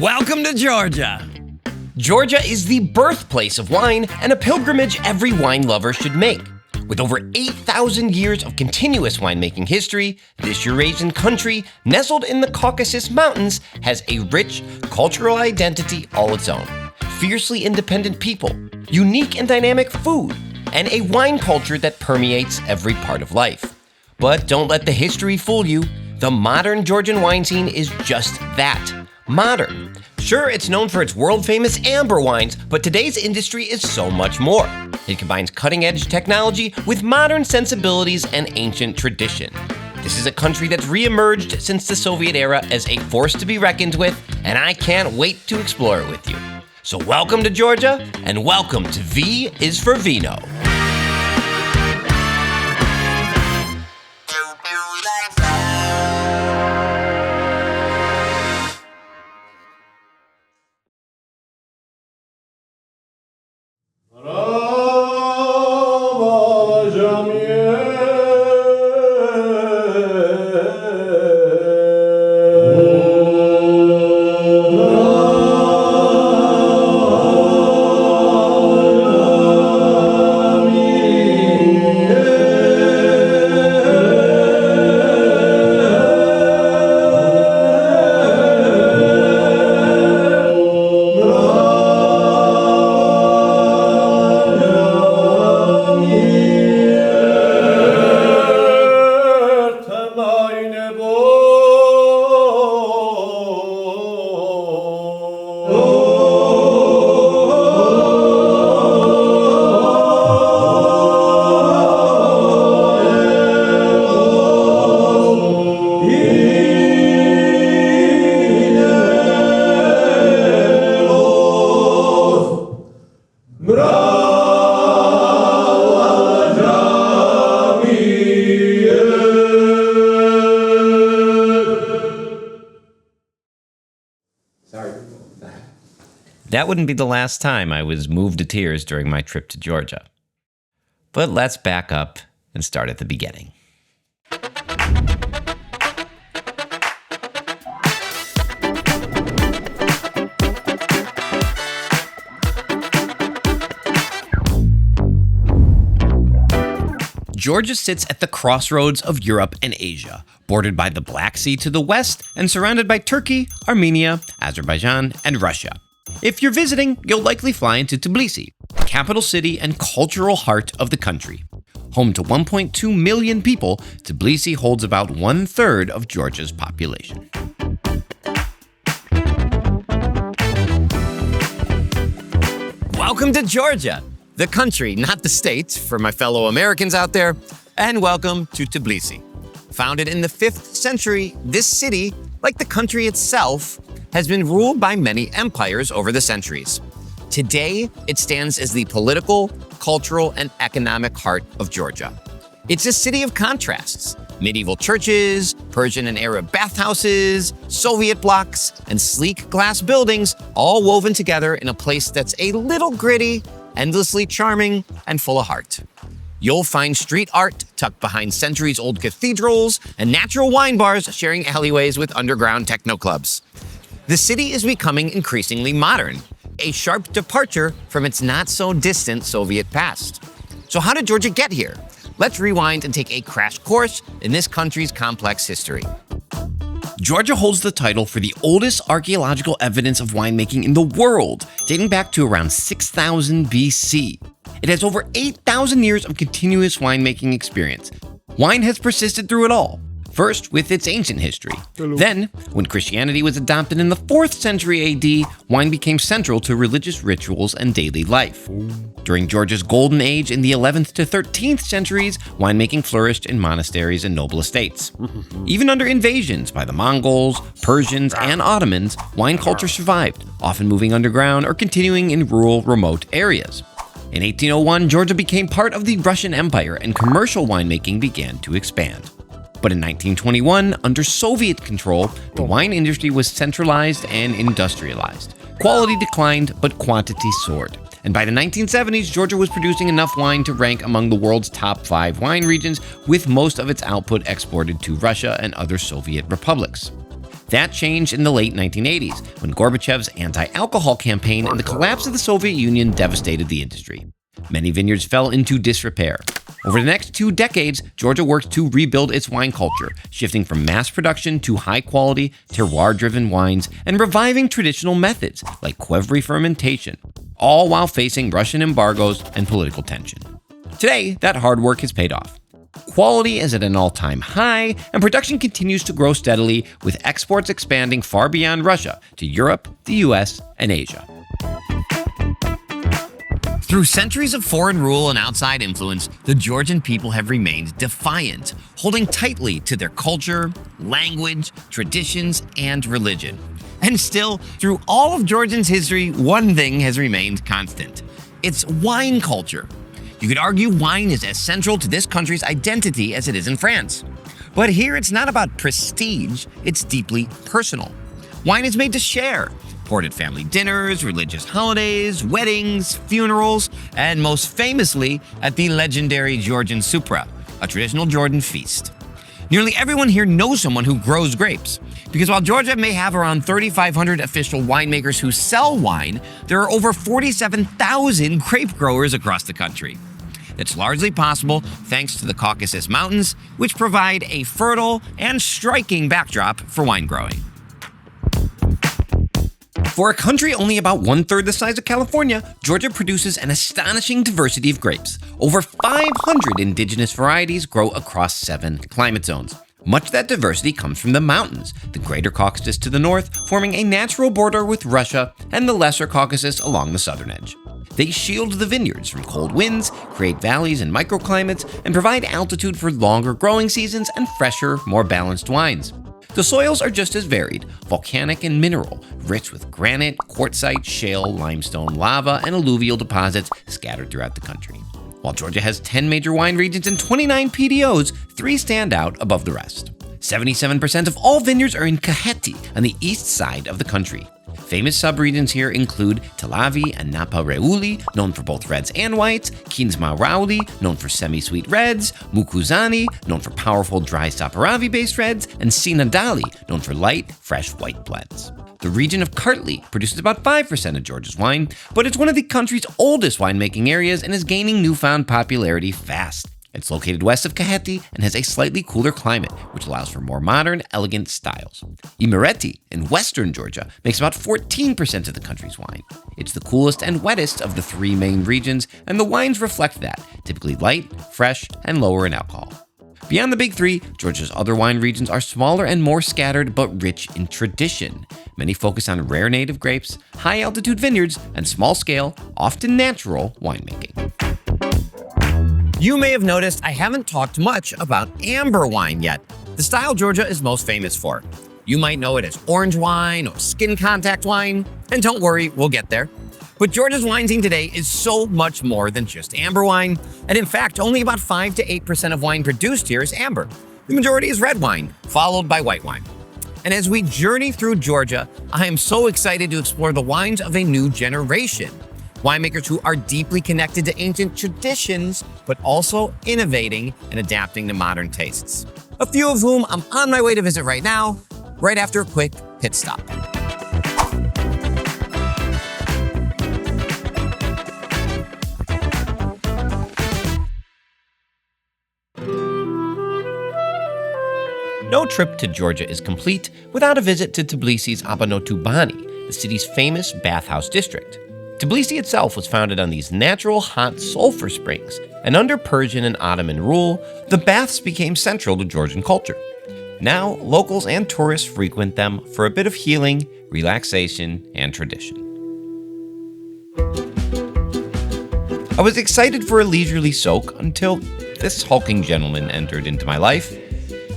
Welcome to Georgia! Georgia is the birthplace of wine and a pilgrimage every wine lover should make. With over 8,000 years of continuous winemaking history, this Eurasian country, nestled in the Caucasus Mountains, has a rich cultural identity all its own. Fiercely independent people, unique and dynamic food, and a wine culture that permeates every part of life. But don't let the history fool you. The modern Georgian wine scene is just that, modern. Sure, it's known for its world-famous amber wines, but today's industry is so much more. It combines cutting-edge technology with modern sensibilities and ancient tradition. This is a country that's re-emerged since the Soviet era as a force to be reckoned with, and I can't wait to explore it with you. So welcome to Georgia, and welcome to V is for Vino. That wouldn't be the last time I was moved to tears during my trip to Georgia. But let's back up and start at the beginning. Georgia sits at the crossroads of Europe and Asia, bordered by the Black Sea to the west and surrounded by Turkey, Armenia, Azerbaijan, and Russia. If you're visiting, you'll likely fly into Tbilisi, the capital city and cultural heart of the country. Home to 1.2 million people, Tbilisi holds about 1/3 of Georgia's population. Welcome to Georgia, the country, not the state, for my fellow Americans out there, and welcome to Tbilisi. Founded in the 5th century, this city, like the country itself, has been ruled by many empires over the centuries. Today, it stands as the political, cultural, and economic heart of Georgia. It's a city of contrasts: medieval churches, Persian and Arab bathhouses, Soviet blocks, and sleek glass buildings, all woven together in a place that's a little gritty, endlessly charming, and full of heart. You'll find street art tucked behind centuries-old cathedrals and natural wine bars sharing alleyways with underground techno clubs. The city is becoming increasingly modern, a sharp departure from its not-so-distant Soviet past. So how did Georgia get here? Let's rewind and take a crash course in this country's complex history. Georgia holds the title for the oldest archaeological evidence of winemaking in the world, dating back to around 6000 BC. It has over 8,000 years of continuous winemaking experience. Wine has persisted through it all. First, with its ancient history. Then, when Christianity was adopted in the 4th century AD, wine became central to religious rituals and daily life. During Georgia's golden age in the 11th to 13th centuries, winemaking flourished in monasteries and noble estates. Even under invasions by the Mongols, Persians, and Ottomans, wine culture survived, often moving underground or continuing in rural, remote areas. In 1801, Georgia became part of the Russian Empire and commercial winemaking began to expand. But in 1921, under Soviet control, the wine industry was centralized and industrialized. Quality declined, but quantity soared. And by the 1970s, Georgia was producing enough wine to rank among the world's top 5 wine regions, with most of its output exported to Russia and other Soviet republics. That changed in the late 1980s when Gorbachev's anti-alcohol campaign and the collapse of the Soviet Union devastated the industry. Many vineyards fell into disrepair. Over the next 2 decades, Georgia worked to rebuild its wine culture, shifting from mass production to high-quality, terroir-driven wines and reviving traditional methods like qvevri fermentation, all while facing Russian embargoes and political tension. Today, that hard work has paid off. Quality is at an all-time high, and production continues to grow steadily, with exports expanding far beyond Russia to Europe, the US, and Asia. Through centuries of foreign rule and outside influence, the Georgian people have remained defiant, holding tightly to their culture, language, traditions, and religion. And still, through all of Georgia's history, one thing has remained constant. It's wine culture. You could argue wine is as central to this country's identity as it is in France. But here it's not about prestige, it's deeply personal. Wine is made to share, poured at family dinners, religious holidays, weddings, funerals, and most famously at the legendary Georgian Supra, a traditional Georgian feast. Nearly everyone here knows someone who grows grapes, because while Georgia may have around 3,500 official winemakers who sell wine, there are over 47,000 grape growers across the country. That's largely possible thanks to the Caucasus Mountains, which provide a fertile and striking backdrop for wine growing. For a country only about 1/3 the size of California, Georgia produces an astonishing diversity of grapes. Over 500 indigenous varieties grow across 7 climate zones. Much of that diversity comes from the mountains, the Greater Caucasus to the north, forming a natural border with Russia, and the Lesser Caucasus along the southern edge. They shield the vineyards from cold winds, create valleys and microclimates, and provide altitude for longer growing seasons and fresher, more balanced wines. The soils are just as varied, volcanic and mineral, rich with granite, quartzite, shale, limestone, lava, and alluvial deposits scattered throughout the country. While Georgia has 10 major wine regions and 29 PDOs, 3 stand out above the rest. 77% of all vineyards are in Kakheti on the east side of the country. Famous subregions here include Telavi and Napareuli, known for both reds and whites, Kindzmarauli, known for semi-sweet reds, Mukhuzani, known for powerful dry Saperavi-based reds, and Sinadali, known for light, fresh white blends. The region of Kartli produces about 5% of Georgia's wine, but it's one of the country's oldest winemaking areas and is gaining newfound popularity fast. It's located west of Kakheti and has a slightly cooler climate, which allows for more modern, elegant styles. Imereti in western Georgia makes about 14% of the country's wine. It's the coolest and wettest of the 3 main regions, and the wines reflect that, typically light, fresh, and lower in alcohol. Beyond the big 3, Georgia's other wine regions are smaller and more scattered, but rich in tradition. Many focus on rare native grapes, high-altitude vineyards, and small-scale, often natural winemaking. You may have noticed I haven't talked much about amber wine yet, the style Georgia is most famous for. You might know it as orange wine or skin contact wine, and don't worry, we'll get there. But Georgia's wine scene today is so much more than just amber wine, and in fact, only about 5 to 8% of wine produced here is amber. The majority is red wine, followed by white wine. And as we journey through Georgia, I am so excited to explore the wines of a new generation. Winemakers who are deeply connected to ancient traditions, but also innovating and adapting to modern tastes. A few of whom I'm on my way to visit right now, right after a quick pit stop. No trip to Georgia is complete without a visit to Tbilisi's Abanotubani, the city's famous bathhouse district. Tbilisi itself was founded on these natural hot sulfur springs, and under Persian and Ottoman rule, the baths became central to Georgian culture. Now, locals and tourists frequent them for a bit of healing, relaxation, and tradition. I was excited for a leisurely soak until this hulking gentleman entered into my life.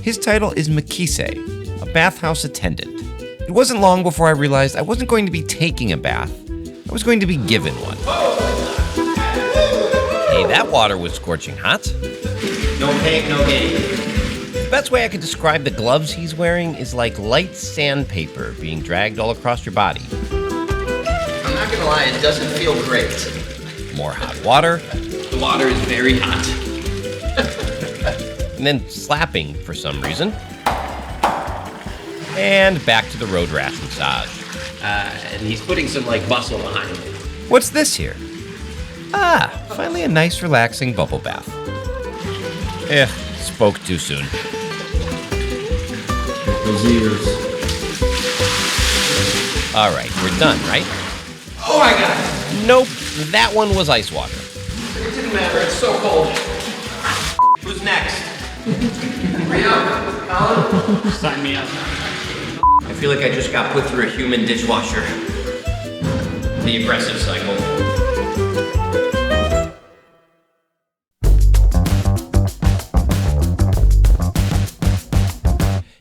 His title is Makise, a bathhouse attendant. It wasn't long before I realized I wasn't going to be taking a bath, I was going to be given one. Hey, that water was scorching hot. No pain, no gain. The best way I could describe the gloves he's wearing is like light sandpaper being dragged all across your body. I'm not gonna lie, it doesn't feel great. More hot water. The water is very hot. And then slapping for some reason. And back to to the road rash massage. And he's putting some like bustle behind it. What's this here? Finally a nice relaxing bubble bath. Spoke too soon. Those ears. All right, we're done, right? Oh my God! Nope, that one was ice water. It didn't matter. It's so cold. Who's next? Colin? Sign me up. I feel like I just got put through a human dishwasher. The aggressive cycle.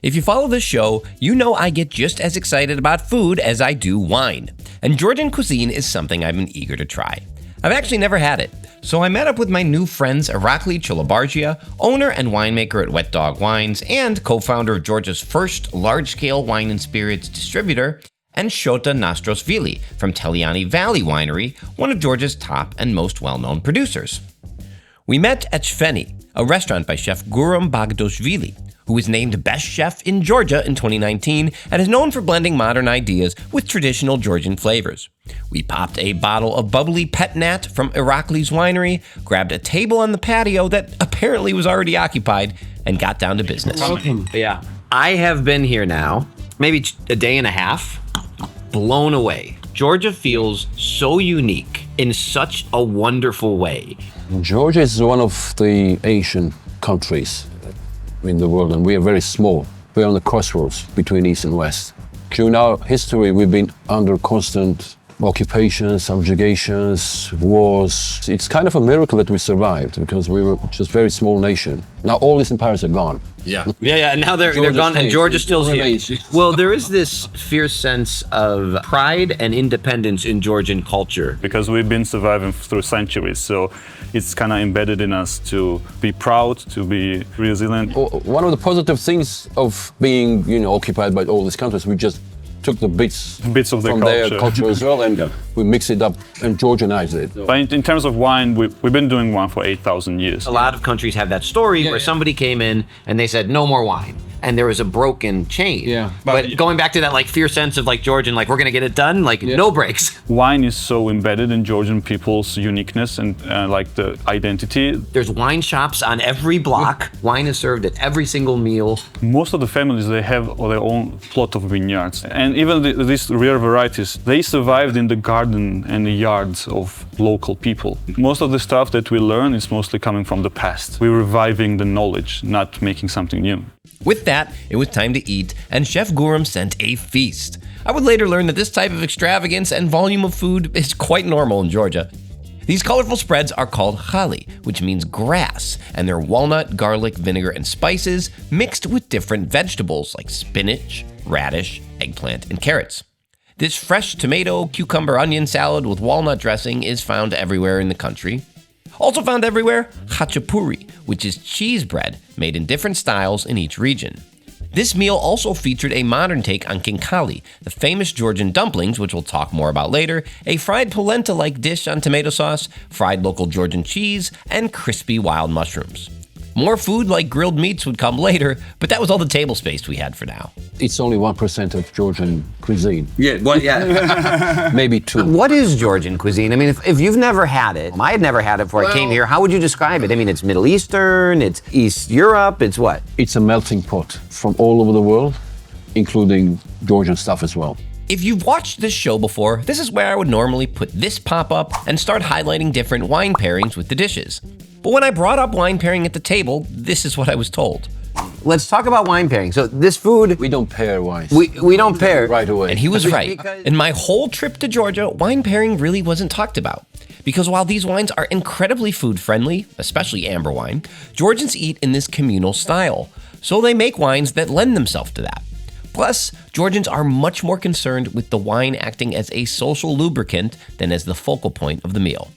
If you follow this show, you know I get just as excited about food as I do wine. And Georgian cuisine is something I've been eager to try. I've actually never had it, so I met up with my new friends Irakli Cholobargia, owner and winemaker at Wet Dog Wines and co-founder of Georgia's first large-scale wine and spirits distributor, and Shota Natroshvili from Teliani Valley Winery, one of Georgia's top and most well-known producers. We met at Chveni, a restaurant by chef Guram Bagdoshvili, who was named Best Chef in Georgia in 2019 and is known for blending modern ideas with traditional Georgian flavors. We popped a bottle of bubbly pet nat from Irakli's winery, grabbed a table on the patio that apparently was already occupied, and got down to business. Yeah. I have been here now, maybe a day and a half, blown away. Georgia feels so unique in such a wonderful way. Georgia is one of the Asian countries in the world, and we are very small. We're on the crossroads between East and West. During our history, we've been under constant occupations, subjugations, wars. It's kind of a miracle that we survived because we were just a very small nation. Now all these empires are gone. Yeah, and now they're gone, and Georgia still's here. Well, there is this fierce sense of pride and independence in Georgian culture. Because we've been surviving through centuries, so it's kind of embedded in us to be proud, to be resilient. One of the positive things of being, occupied by all these countries, we just took the bits of from their culture as well, and we mix it up and Georgianized it. But in terms of wine, we've been doing wine for 8,000 years. A lot of countries have that story where somebody came in and they said, no more wine. And there was a broken chain. Yeah. But going back to that fierce sense of Georgian, we're gonna get it done, no breaks. Wine is so embedded in Georgian people's uniqueness and the identity. There's wine shops on every block. Wine is served at every single meal. Most of the families, they have their own plot of vineyards. And even these rare varieties, they survived in the garden and the yards of local people. Most of the stuff that we learn is mostly coming from the past. We're reviving the knowledge, not making something new. With that, it was time to eat, and Chef Guram sent a feast. I would later learn that this type of extravagance and volume of food is quite normal in Georgia. These colorful spreads are called chali, which means grass, and they're walnut, garlic, vinegar, and spices mixed with different vegetables like spinach, radish, eggplant, and carrots. This fresh tomato, cucumber, onion salad with walnut dressing is found everywhere in the country. Also found everywhere, Khachapuri, which is cheese bread made in different styles in each region. This meal also featured a modern take on khinkali, the famous Georgian dumplings, which we'll talk more about later, a fried polenta-like dish on tomato sauce, fried local Georgian cheese, and crispy wild mushrooms. More food like grilled meats would come later, but that was all the table space we had for now. It's only 1% of Georgian cuisine. Yeah. Maybe 2. What is Georgian cuisine? I mean, if you've never had it, I had never had it before I came here, how would you describe it? I mean, it's Middle Eastern, it's East Europe, it's what? It's a melting pot from all over the world, including Georgian stuff as well. If you've watched this show before, this is where I would normally put this pop-up and start highlighting different wine pairings with the dishes. But when I brought up wine pairing at the table, this is what I was told. Let's talk about wine pairing. So this food... We don't pair wines. We don't pair. Right away. And he was right. In my whole trip to Georgia, wine pairing really wasn't talked about. Because while these wines are incredibly food-friendly, especially amber wine, Georgians eat in this communal style. So they make wines that lend themselves to that. Plus, Georgians are much more concerned with the wine acting as a social lubricant than as the focal point of the meal.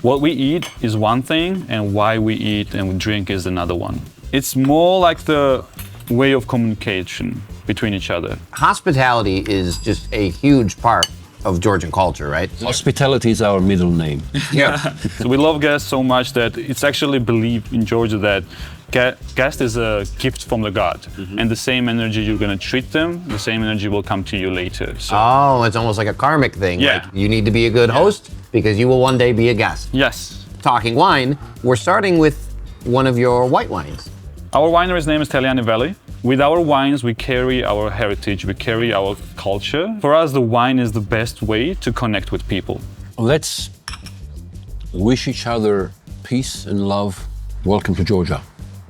What we eat is one thing, and why we eat and we drink is another one. It's more like the way of communication between each other. Hospitality is just a huge part of Georgian culture, right? Hospitality is our middle name. Yeah. So we love guests so much that it's actually believed in Georgia that guest is a gift from the god. And the same energy you're going to treat them, the same energy will come to you later. So, Oh, it's almost like a karmic thing. Yeah. Like you need to be a good host because you will one day be a guest. yes. Talking wine, we're starting with one of your white wines. Our winery's name is Teliani Valley. With our wines, we carry our heritage, we carry our culture. For us, the wine is the best way to connect with people. Let's wish each other peace and love. Welcome to Georgia.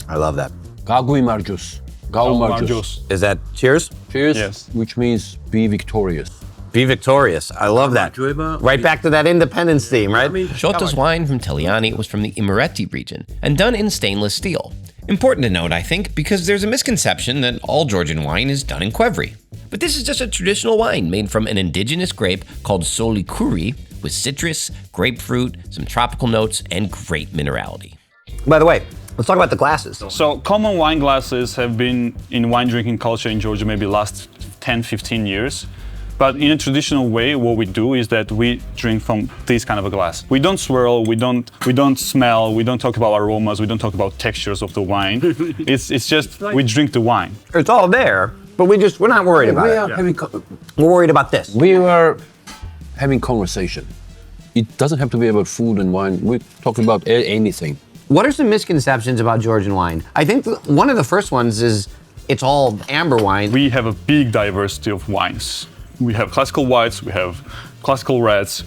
I love that. Gagui Marjus. Gau Marjus. Is that cheers? Cheers, Yes. which means be victorious. Be victorious. I love that. Right back to that independence theme, right? Shota's wine from Teliani was from the Imereti region and done in stainless steel. Important to note, I think, because there's a misconception that all Georgian wine is done in qvevri. But this is just a traditional wine made from an indigenous grape called solikuri with citrus, grapefruit, some tropical notes, and great minerality. By the way, let's talk about the glasses. So common wine glasses have been in wine drinking culture in Georgia maybe last 10, 15 years. But in a traditional way, what we do is that we drink from this kind of a glass. We don't swirl, we don't smell, we don't talk about aromas, we don't talk about textures of the wine. It's just we drink the wine. It's all there, but we're not worried about We it. are having We're worried about this. we are having conversation. It doesn't have to be about food and wine. We're talking about anything. What are some misconceptions about Georgian wine? I think one of the first ones is it's all amber wine. We have a big diversity of wines. We have classical whites, we have classical reds.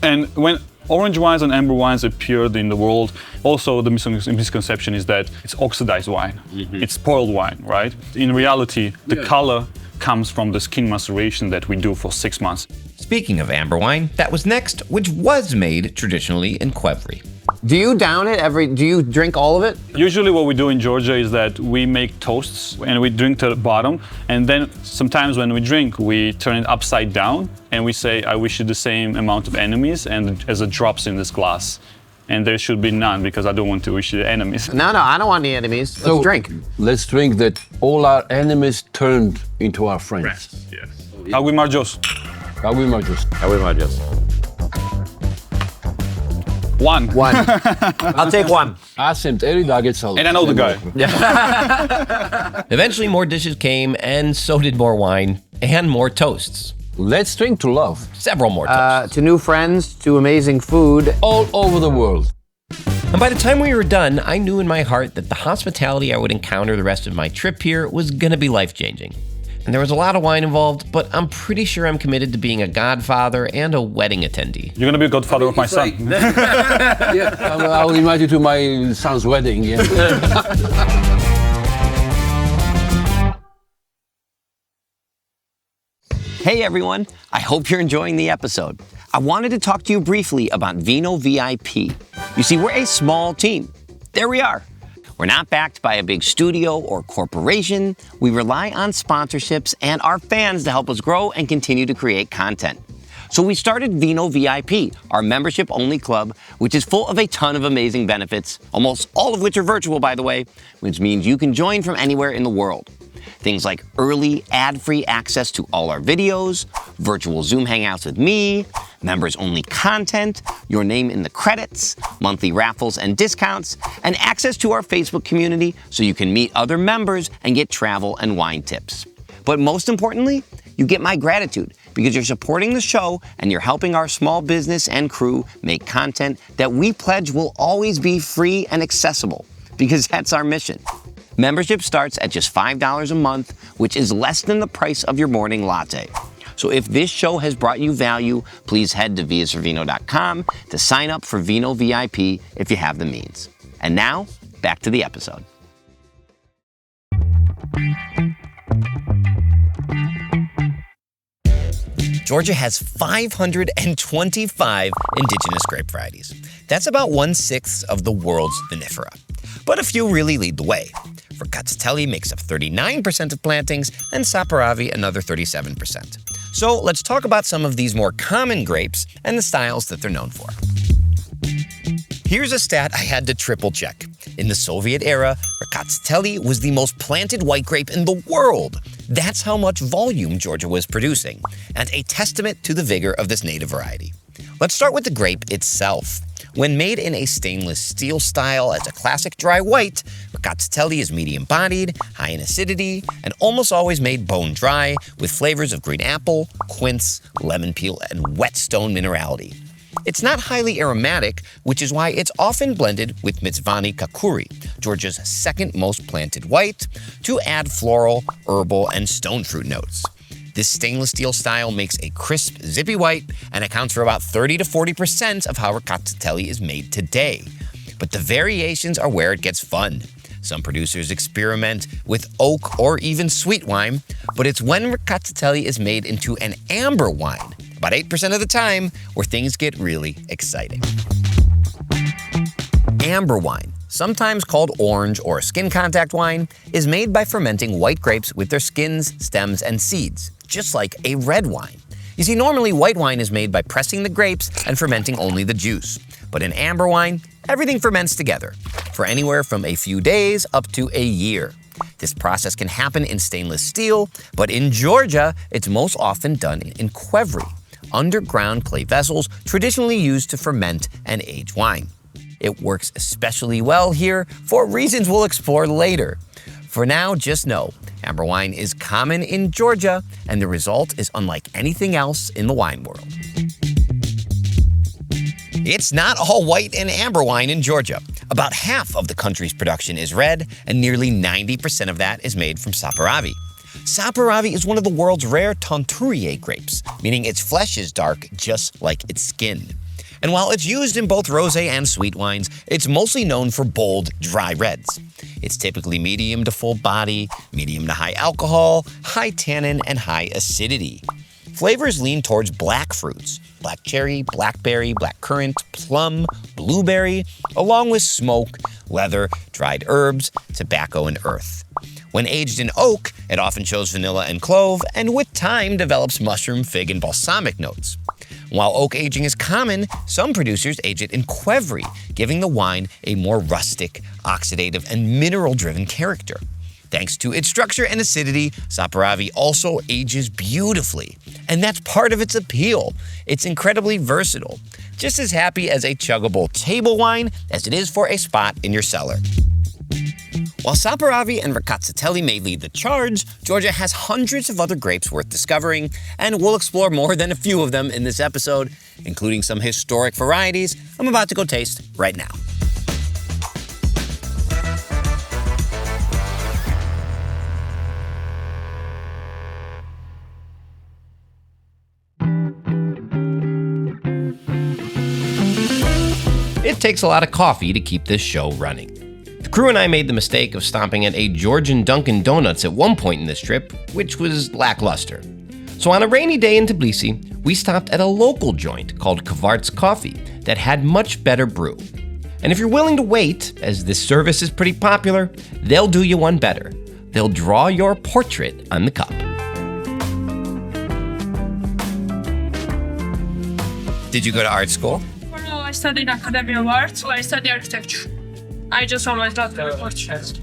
And when orange wines and amber wines appeared in the world, also the misconception is that it's oxidized wine. It's spoiled wine, right? In reality, the color comes from the skin maceration that we do for 6 months. Speaking of amber wine, that was next, which was made traditionally in qvevri. Do you down it do you drink all of it? Usually what we do in Georgia is that we make toasts and we drink to the bottom, and then sometimes when we drink, we turn it upside down and we say, I wish you the same amount of enemies and as it drops in this glass. And there should be none because I don't want to wish you enemies. No, I don't want any enemies. Let's drink. Let's drink that all our enemies turned into our friends. Yes. Agui Marjos. Gagui Marjus. One. I'll take one. Asim teri dagetsalı. And I know the guy. Eventually, more dishes came, and so did more wine and more toasts. Let's drink to love. Several more toasts. To new friends, to amazing food. All over the world. And by the time we were done, I knew in my heart that the hospitality I would encounter the rest of my trip here was gonna be life-changing. And there was a lot of wine involved, but I'm pretty sure I'm committed to being a godfather and a wedding attendee. You're gonna be a godfather of my son. I'll invite you to my son's wedding. Yeah. Hey everyone, I hope you're enjoying the episode. I wanted to talk to you briefly about Vino VIP. You see, we're a small team. There we are. We're not backed by a big studio or corporation. We rely on sponsorships and our fans to help us grow and continue to create content. So we started Vino VIP, our membership-only club, which is full of a ton of amazing benefits, almost all of which are virtual, by the way, which means you can join from anywhere in the world. Things like early ad-free access to all our videos, virtual Zoom hangouts with me, members-only content, your name in the credits, monthly raffles and discounts, and access to our Facebook community so you can meet other members and get travel and wine tips. But most importantly, you get my gratitude because you're supporting the show and you're helping our small business and crew make content that we pledge will always be free and accessible because that's our mission. Membership starts at just $5 a month, which is less than the price of your morning latte. So if this show has brought you value, please head to viasforvino.com to sign up for Vino VIP if you have the means. And now, back to the episode. Georgia has 525 indigenous grape varieties. That's about 1/6 of the world's vinifera. But a few really lead the way. Rkatsiteli makes up 39% of plantings, and Saperavi another 37%. So let's talk about some of these more common grapes and the styles that they're known for. Here's a stat I had to triple check. In the Soviet era, Rkatsiteli was the most planted white grape in the world. That's how much volume Georgia was producing, and a testament to the vigor of this native variety. Let's start with the grape itself. When made in a stainless steel style as a classic dry white, Rkatsiteli is medium-bodied, high in acidity, and almost always made bone-dry, with flavors of green apple, quince, lemon peel, and whetstone minerality. It's not highly aromatic, which is why it's often blended with Mtsvani Kakuri, Georgia's second most planted white, to add floral, herbal, and stone fruit notes. This stainless steel style makes a crisp, zippy white and accounts for about 30 to 40% of how Rkatsiteli is made today. But the variations are where it gets fun. Some producers experiment with oak or even sweet wine, but it's when Rkatsiteli is made into an amber wine, about 8% of the time, where things get really exciting. Amber wine, sometimes called orange or skin contact wine, is made by fermenting white grapes with their skins, stems, and seeds, just like a red wine. You see, normally white wine is made by pressing the grapes and fermenting only the juice. But in amber wine, everything ferments together, for anywhere from a few days up to a year. This process can happen in stainless steel, but in Georgia, it's most often done in qvevri, underground clay vessels traditionally used to ferment and age wine. It works especially well here for reasons we'll explore later. For now, just know, amber wine is common in Georgia, and the result is unlike anything else in the wine world. It's not all white and amber wine in Georgia. About half of the country's production is red, and nearly 90% of that is made from Saperavi. Saperavi is one of the world's rare teinturier grapes, meaning its flesh is dark just like its skin. And while it's used in both rosé and sweet wines, it's mostly known for bold, dry reds. It's typically medium to full body, medium to high alcohol, high tannin, and high acidity. Flavors lean towards black fruits, black cherry, blackberry, blackcurrant, plum, blueberry, along with smoke, leather, dried herbs, tobacco, and earth. When aged in oak, it often shows vanilla and clove, and with time develops mushroom, fig, and balsamic notes. While oak aging is common, some producers age it in qvevri, giving the wine a more rustic, oxidative, and mineral-driven character. Thanks to its structure and acidity, Saperavi also ages beautifully, and that's part of its appeal. It's incredibly versatile, just as happy as a chuggable table wine as it is for a spot in your cellar. While Saperavi and Rkatsiteli may lead the charge, Georgia has hundreds of other grapes worth discovering, and we'll explore more than a few of them in this episode, including some historic varieties I'm about to go taste right now. It takes a lot of coffee to keep this show running. The crew and I made the mistake of stopping at a Georgian Dunkin' Donuts at one point in this trip, which was lackluster. So on a rainy day in Tbilisi, we stopped at a local joint called Kvarts Coffee that had much better brew. And if you're willing to wait, as this service is pretty popular, they'll do you one better. They'll draw your portrait on the cup. Did you go to art school? No, I studied Academy of Arts, so I studied architecture. I just always loved the portraits.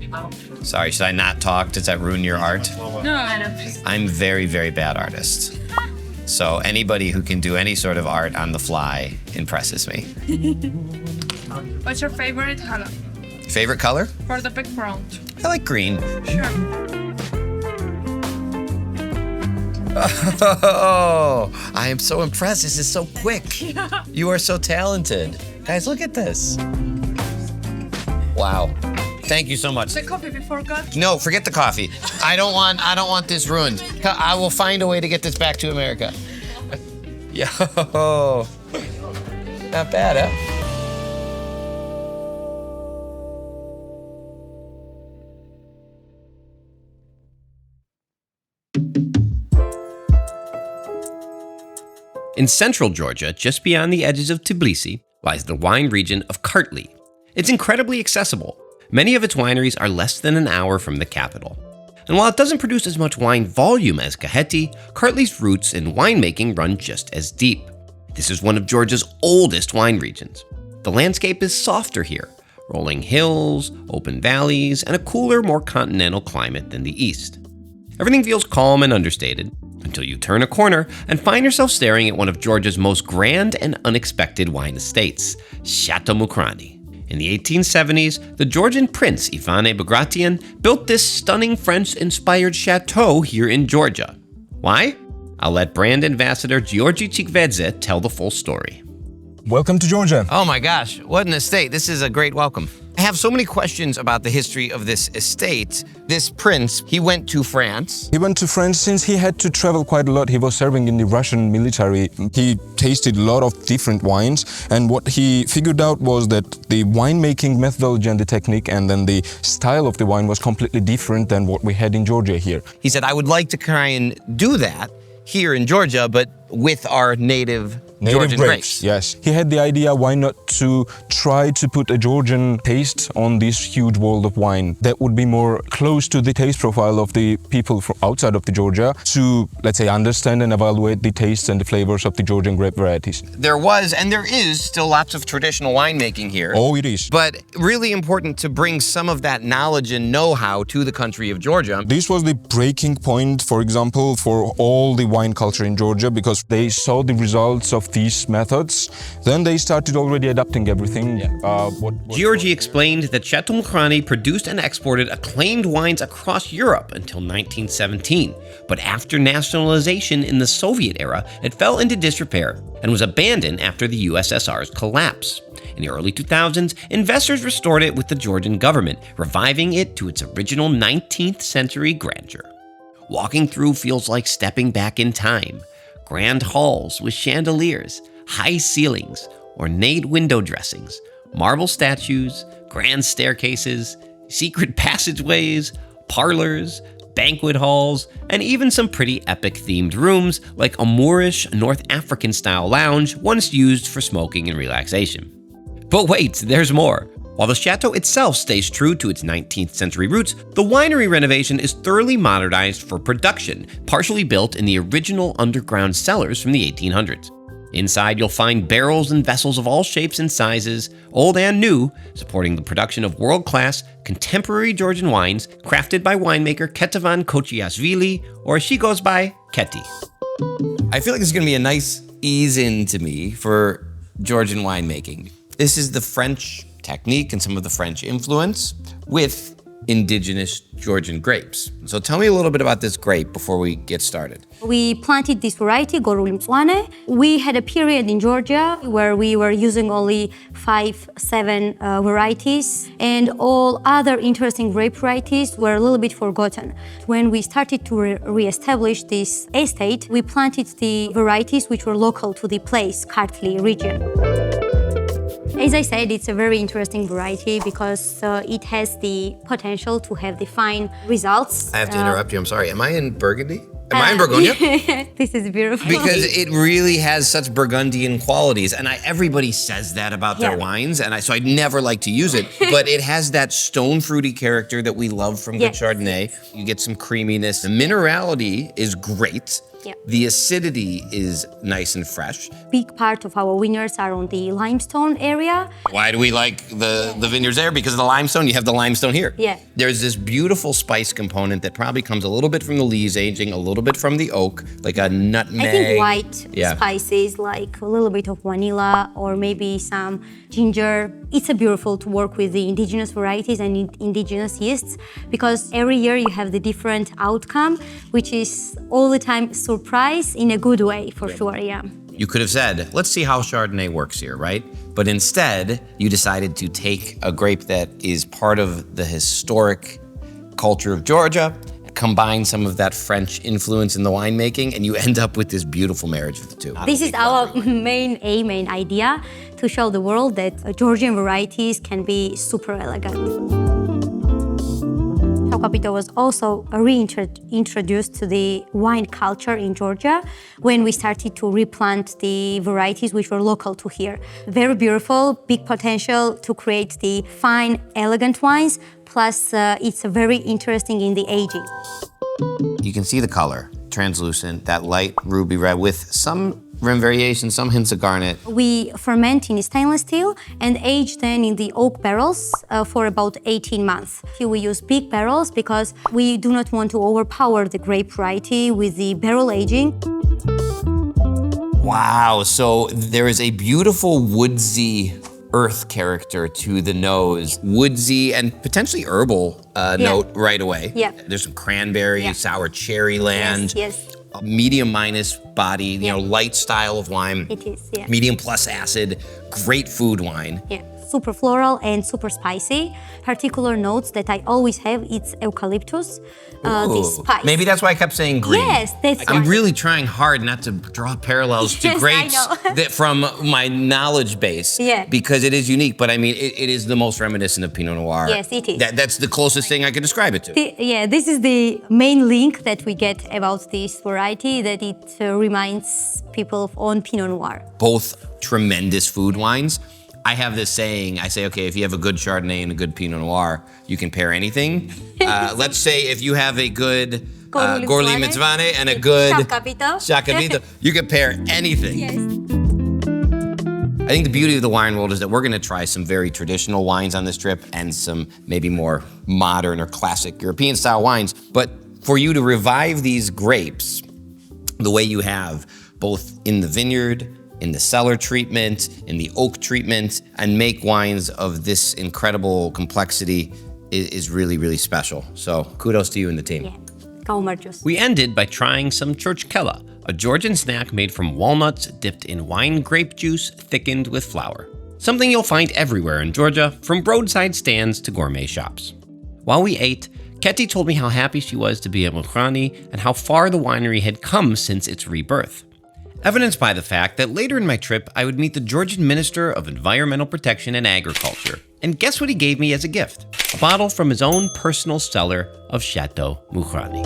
Sorry, should I not talk? Does that ruin your art? No, I don't. I'm very, very bad artist. So anybody who can do any sort of art on the fly impresses me. What's your favorite color? Favorite color? For the background. I like green. Sure. Oh, I am so impressed. This is so quick. You are so talented. Guys, look at this. Wow. Thank you so much. The coffee before God? No, forget the coffee. I don't want this ruined. I will find a way to get this back to America. Yo. Not bad, huh? In central Georgia, just beyond the edges of Tbilisi, lies the wine region of Kartli. It's incredibly accessible. Many of its wineries are less than an hour from the capital. And while it doesn't produce as much wine volume as Kakheti, Kartli's roots in winemaking run just as deep. This is one of Georgia's oldest wine regions. The landscape is softer here, rolling hills, open valleys, and a cooler, more continental climate than the east. Everything feels calm and understated, until you turn a corner and find yourself staring at one of Georgia's most grand and unexpected wine estates, Chateau Mukhrani. In the 1870s, the Georgian prince Ivane Bagration built this stunning French-inspired chateau here in Georgia. Why? I'll let brand ambassador Giorgi Chikvedze tell the full story. Welcome to Georgia. Oh my gosh, what an estate. This is a great welcome. I have so many questions about the history of this estate. This prince, he went to France. He went to France since he had to travel quite a lot. He was serving in the Russian military. He tasted a lot of different wines, and what he figured out was that the winemaking methodology and the technique and then the style of the wine was completely different than what we had in Georgia here. He said, I would like to try and do that here in Georgia, but with our native Georgian grapes. Yes. He had the idea, why not to try to put a Georgian taste on this huge world of wine that would be more close to the taste profile of the people from outside of the Georgia to, let's say, understand and evaluate the tastes and the flavors of the Georgian grape varieties. There was, and there is, still lots of traditional winemaking here. Oh, it is. But really important to bring some of that knowledge and know-how to the country of Georgia. This was the breaking point, for example, for all the wine culture in Georgia, because they saw the results of these methods. Then they started already adapting everything. Giorgi explained that Chateau Mukhrani produced and exported acclaimed wines across Europe until 1917. But after nationalization in the Soviet era, it fell into disrepair and was abandoned after the USSR's collapse. In the early 2000s, investors restored it with the Georgian government, reviving it to its original 19th century grandeur. Walking through feels like stepping back in time. Grand halls with chandeliers, high ceilings, ornate window dressings, marble statues, grand staircases, secret passageways, parlors, banquet halls, and even some pretty epic themed rooms like a Moorish North African style lounge once used for smoking and relaxation. But wait, there's more. While the chateau itself stays true to its 19th century roots, the winery renovation is thoroughly modernized for production, partially built in the original underground cellars from the 1800s. Inside, you'll find barrels and vessels of all shapes and sizes, old and new, supporting the production of world-class, contemporary Georgian wines crafted by winemaker Ketavan Kochiashvili, or as she goes by, Keti. I feel like this is going to be a nice ease-in to me for Georgian winemaking. This is the French technique and some of the French influence with indigenous Georgian grapes. So tell me a little bit about this grape before we get started. We planted this variety, Guram. We had a period in Georgia where we were using only 5-7 varieties, and all other interesting grape varieties were a little bit forgotten. When we started to re-establish this estate, we planted the varieties which were local to the place, Kartli region. As I said, it's a very interesting variety because it has the potential to have the fine results. I have to interrupt you, I'm sorry. Am I in Burgundy? Am I in Burgundy? This is beautiful. Because it really has such Burgundian qualities, and everybody says that about their wines, and so I never like to use it, but it has that stone fruity character that we love from good Chardonnay. You get some creaminess. The minerality is great. Yep. The acidity is nice and fresh. Big part of our vineyards are on the limestone area. Why do we like the vineyards there? Because of the limestone. You have the limestone here. Yeah. There's this beautiful spice component that probably comes a little bit from the lees aging, a little bit from the oak, like a nutmeg. I think white spices, like a little bit of vanilla or maybe some ginger. It's beautiful to work with the indigenous varieties and indigenous yeasts because every year you have the different outcome, which is all the time surprise in a good way, for sure, yeah. You could have said, let's see how Chardonnay works here, right? But instead, you decided to take a grape that is part of the historic culture of Georgia, combine some of that French influence in the winemaking, and you end up with this beautiful marriage of the two. This is our main aim and idea, to show the world that Georgian varieties can be super elegant. Capito was also reintroduced to the wine culture in Georgia when we started to replant the varieties which were local to here. Very beautiful, big potential to create the fine, elegant wines, plus it's very interesting in the aging. You can see the color, translucent, that light ruby red with some rim variation, some hints of garnet. We ferment in stainless steel and age then in the oak barrels for about 18 months. Here we use big barrels because we do not want to overpower the grape variety with the barrel aging. Wow, so there is a beautiful woodsy earth character to the nose. Woodsy and potentially herbal note right away. Yeah. There's some cranberry, sour cherry land. Yes. Medium minus body, you know, light style of wine. It is, yeah. Medium plus acid, great food wine. Yeah, super floral and super spicy. Particular notes that I always have, it's eucalyptus, this spice. Maybe that's why I kept saying green. Yes, that's I'm right. really trying hard not to draw parallels to Yes, I grapes know. that from my knowledge base. Yeah. Because it is unique, but I mean, it is the most reminiscent of Pinot Noir. Yes, it is. That's the closest thing I could describe it to. Yeah, this is the main link that we get about this variety, that it reminds people on Pinot Noir. Both tremendous food wines. I have this saying, I say, okay, if you have a good Chardonnay and a good Pinot Noir, you can pair anything. Let's say if you have a good Gorli Mitzvane and a good Shakavito, you can pair anything. Yes. I think the beauty of the wine world is that we're gonna try some very traditional wines on this trip and some maybe more modern or classic European style wines. But for you to revive these grapes the way you have, both in the vineyard, in the cellar treatment, in the oak treatment, and make wines of this incredible complexity is really, really special. So kudos to you and the team. Yeah, Kaumarjus. We ended by trying some churchkela, a Georgian snack made from walnuts dipped in wine grape juice thickened with flour. Something you'll find everywhere in Georgia, from roadside stands to gourmet shops. While we ate, Keti told me how happy she was to be at Mukhrani and how far the winery had come since its rebirth. Evidenced by the fact that later in my trip, I would meet the Georgian Minister of Environmental Protection and Agriculture. And guess what he gave me as a gift? A bottle from his own personal cellar of Chateau Mukhrani.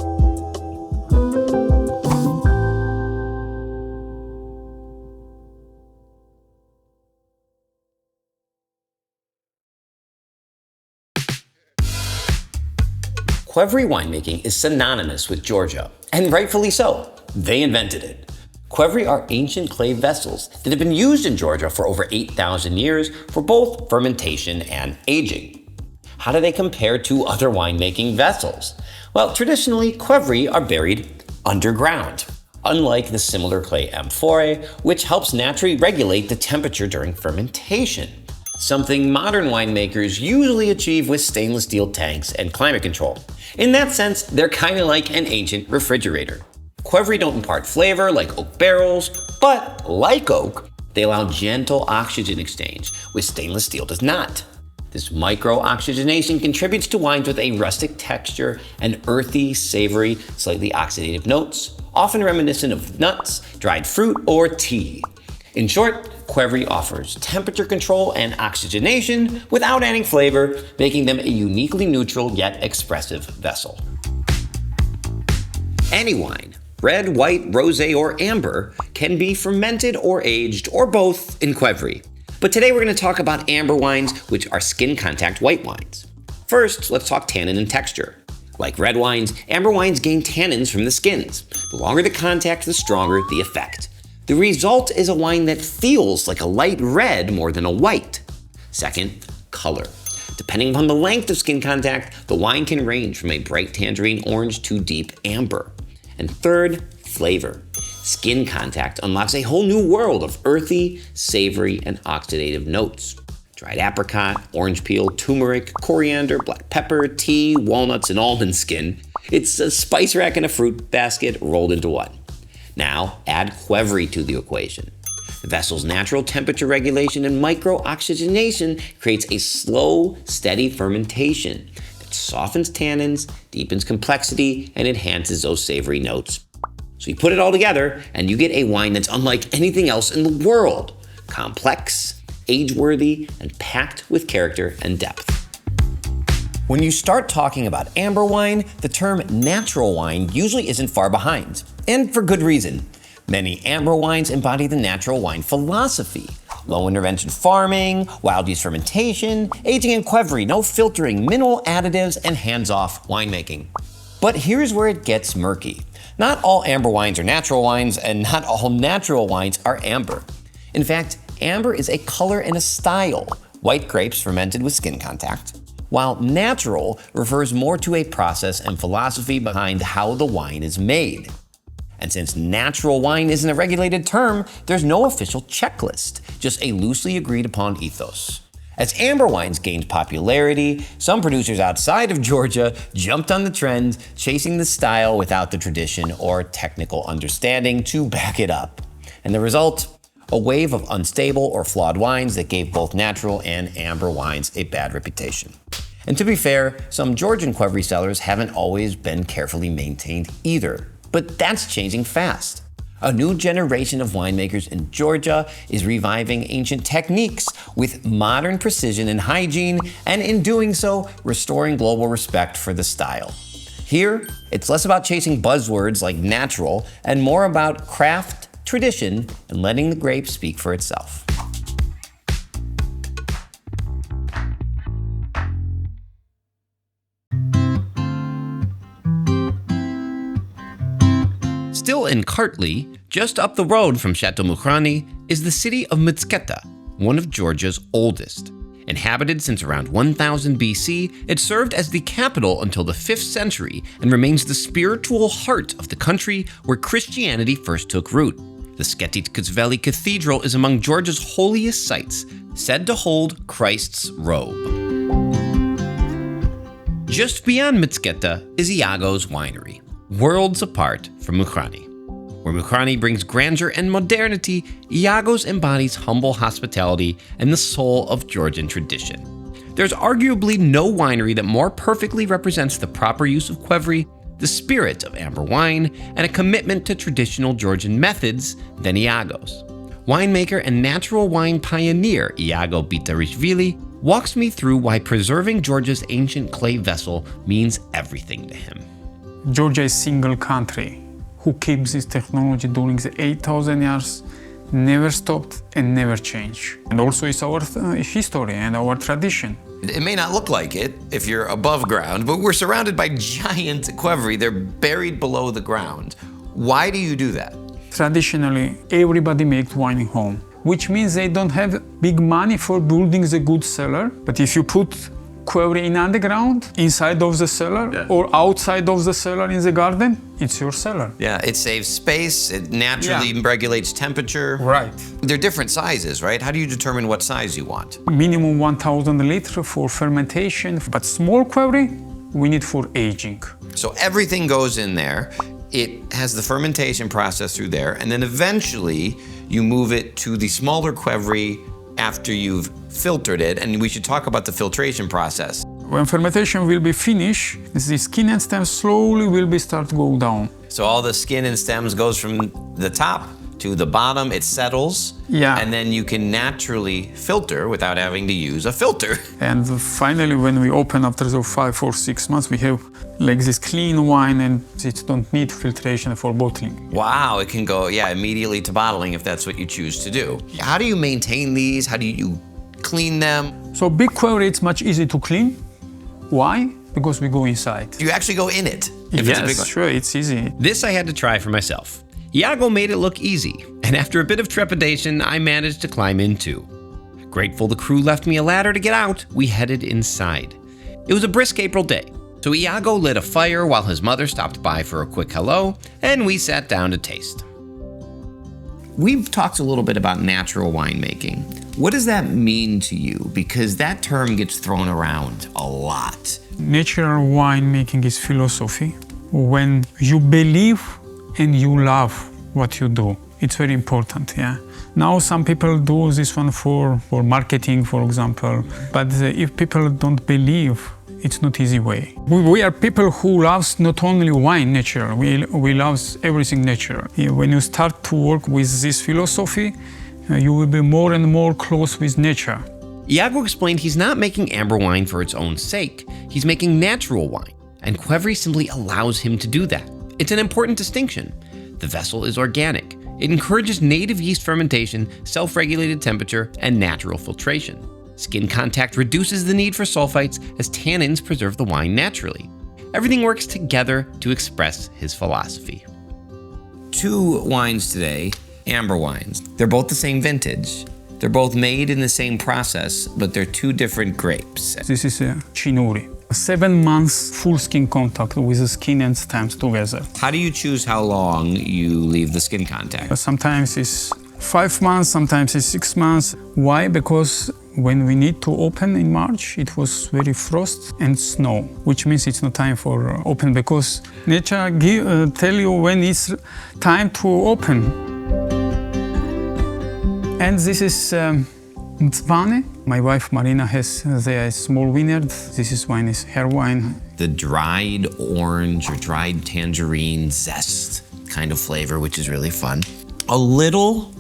Qvevri winemaking is synonymous with Georgia, and rightfully so. They invented it. Qvevri are ancient clay vessels that have been used in Georgia for over 8,000 years for both fermentation and aging. How do they compare to other winemaking vessels? Well, traditionally, Qvevri are buried underground, unlike the similar clay amphora, which helps naturally regulate the temperature during fermentation, something modern winemakers usually achieve with stainless steel tanks and climate control. In that sense, they're kind of like an ancient refrigerator. Qvevri don't impart flavor like oak barrels, but like oak, they allow gentle oxygen exchange, which stainless steel does not. This micro-oxygenation contributes to wines with a rustic texture and earthy, savory, slightly oxidative notes, often reminiscent of nuts, dried fruit, or tea. In short, Qvevri offers temperature control and oxygenation without adding flavor, making them a uniquely neutral yet expressive vessel. Any wine, red, white, rosé, or amber, can be fermented or aged, or both, in Qvevri. But today we're going to talk about amber wines, which are skin contact white wines. First, let's talk tannin and texture. Like red wines, amber wines gain tannins from the skins. The longer the contact, the stronger the effect. The result is a wine that feels like a light red more than a white. Second, color. Depending upon the length of skin contact, the wine can range from a bright tangerine orange to deep amber. And third, flavor. Skin contact unlocks a whole new world of earthy, savory, and oxidative notes. Dried apricot, orange peel, turmeric, coriander, black pepper, tea, walnuts, and almond skin. It's a spice rack and a fruit basket rolled into one. Now, add Qvevri to the equation. The vessel's natural temperature regulation and micro-oxygenation creates a slow, steady fermentation that softens tannins, deepens complexity, and enhances those savory notes. So you put it all together, and you get a wine that's unlike anything else in the world. Complex, age-worthy, and packed with character and depth. When you start talking about amber wine, the term natural wine usually isn't far behind. And for good reason. Many amber wines embody the natural wine philosophy. Low intervention farming, wild yeast fermentation, aging in Qvevri, no filtering, minimal additives, and hands-off winemaking. But here's where it gets murky. Not all amber wines are natural wines, and not all natural wines are amber. In fact, amber is a color and a style, white grapes fermented with skin contact, while natural refers more to a process and philosophy behind how the wine is made. And since natural wine isn't a regulated term, there's no official checklist, just a loosely agreed upon ethos. As amber wines gained popularity, some producers outside of Georgia jumped on the trend, chasing the style without the tradition or technical understanding to back it up. And the result? A wave of unstable or flawed wines that gave both natural and amber wines a bad reputation. And to be fair, some Georgian qvevri cellars haven't always been carefully maintained either. But that's changing fast. A new generation of winemakers in Georgia is reviving ancient techniques with modern precision and hygiene, and in doing so, restoring global respect for the style. Here, it's less about chasing buzzwords like natural and more about craft, tradition, and letting the grape speak for itself. Still in Kartli, just up the road from Chateau Mukhrani, is the city of Mtsketa, one of Georgia's oldest. Inhabited since around 1000 BC, it served as the capital until the 5th century and remains the spiritual heart of the country where Christianity first took root. The Sketit Kuzveli Cathedral is among Georgia's holiest sites, said to hold Christ's robe. Just beyond Mtsketa is Iago's winery, worlds apart from Mukhrani. Where Mukhrani brings grandeur and modernity, Iago's embodies humble hospitality and the soul of Georgian tradition. There's arguably no winery that more perfectly represents the proper use of qvevri, the spirit of amber wine, and a commitment to traditional Georgian methods than Iago's. Winemaker and natural wine pioneer Iago Bitarishvili walks me through why preserving Georgia's ancient clay vessel means everything to him. Georgia is a single country who keeps this technology during the 8,000 years, never stopped and never changed. And also it's our history and our tradition. It may not look like it if you're above ground, but we're surrounded by giant qvevri. They're buried below the ground. Why do you do that? Traditionally, everybody makes wine at home, which means they don't have big money for building the good cellar. But if you put qvevri in underground, inside of the cellar, or outside of the cellar in the garden, it's your cellar. Yeah, it saves space, it naturally regulates temperature. Right. They're different sizes, right? How do you determine what size you want? Minimum 1,000 liters for fermentation, but small qvevri, we need for aging. So everything goes in there. It has the fermentation process through there, and then eventually you move it to the smaller qvevri after you've filtered it, and we should talk about the filtration process. When fermentation will be finished, the skin and stems slowly will be start to go down. So all the skin and stems goes from the top to the bottom, it settles, and then you can naturally filter without having to use a filter. And finally, when we open after the 5 or 6 months, we have like this clean wine, and it don't need filtration for bottling. Wow, it can go, immediately to bottling if that's what you choose to do. How do you maintain these? How do you clean them? So big qvevri, it's much easier to clean. Why? Because we go inside. You actually go in it? Yes, sure, it's easy. This I had to try for myself. Iago made it look easy, and after a bit of trepidation, I managed to climb in too. Grateful the crew left me a ladder to get out, we headed inside. It was a brisk April day, so Iago lit a fire while his mother stopped by for a quick hello, and we sat down to taste. We've talked a little bit about natural winemaking. What does that mean to you? Because that term gets thrown around a lot. Natural winemaking is philosophy. When you believe and you love what you do, it's very important, Now some people do this one for marketing, for example, but if people don't believe, it's not easy way. We are people who loves not only wine natural, we love everything natural. When you start to work with this philosophy, you will be more and more close with nature. Iago explained he's not making amber wine for its own sake, he's making natural wine, and qvevri simply allows him to do that. It's an important distinction. The vessel is organic. It encourages native yeast fermentation, self-regulated temperature, and natural filtration. Skin contact reduces the need for sulfites as tannins preserve the wine naturally. Everything works together to express his philosophy. two wines today, amber wines. They're both the same vintage. They're both made in the same process, but they're two different grapes. This is a Chinuri. 7 months full skin contact with the skin and stems together. How do you choose how long you leave the skin contact? Sometimes it's 5 months, sometimes it's 6 months. Why? Because when we need to open in March, it was very frost and snow, which means it's not time for open because nature tell you when it's time to open. And this is Chveni. My wife Marina has a small vineyard. This wine is her wine. The dried orange or dried tangerine zest kind of flavor, which is really fun. A little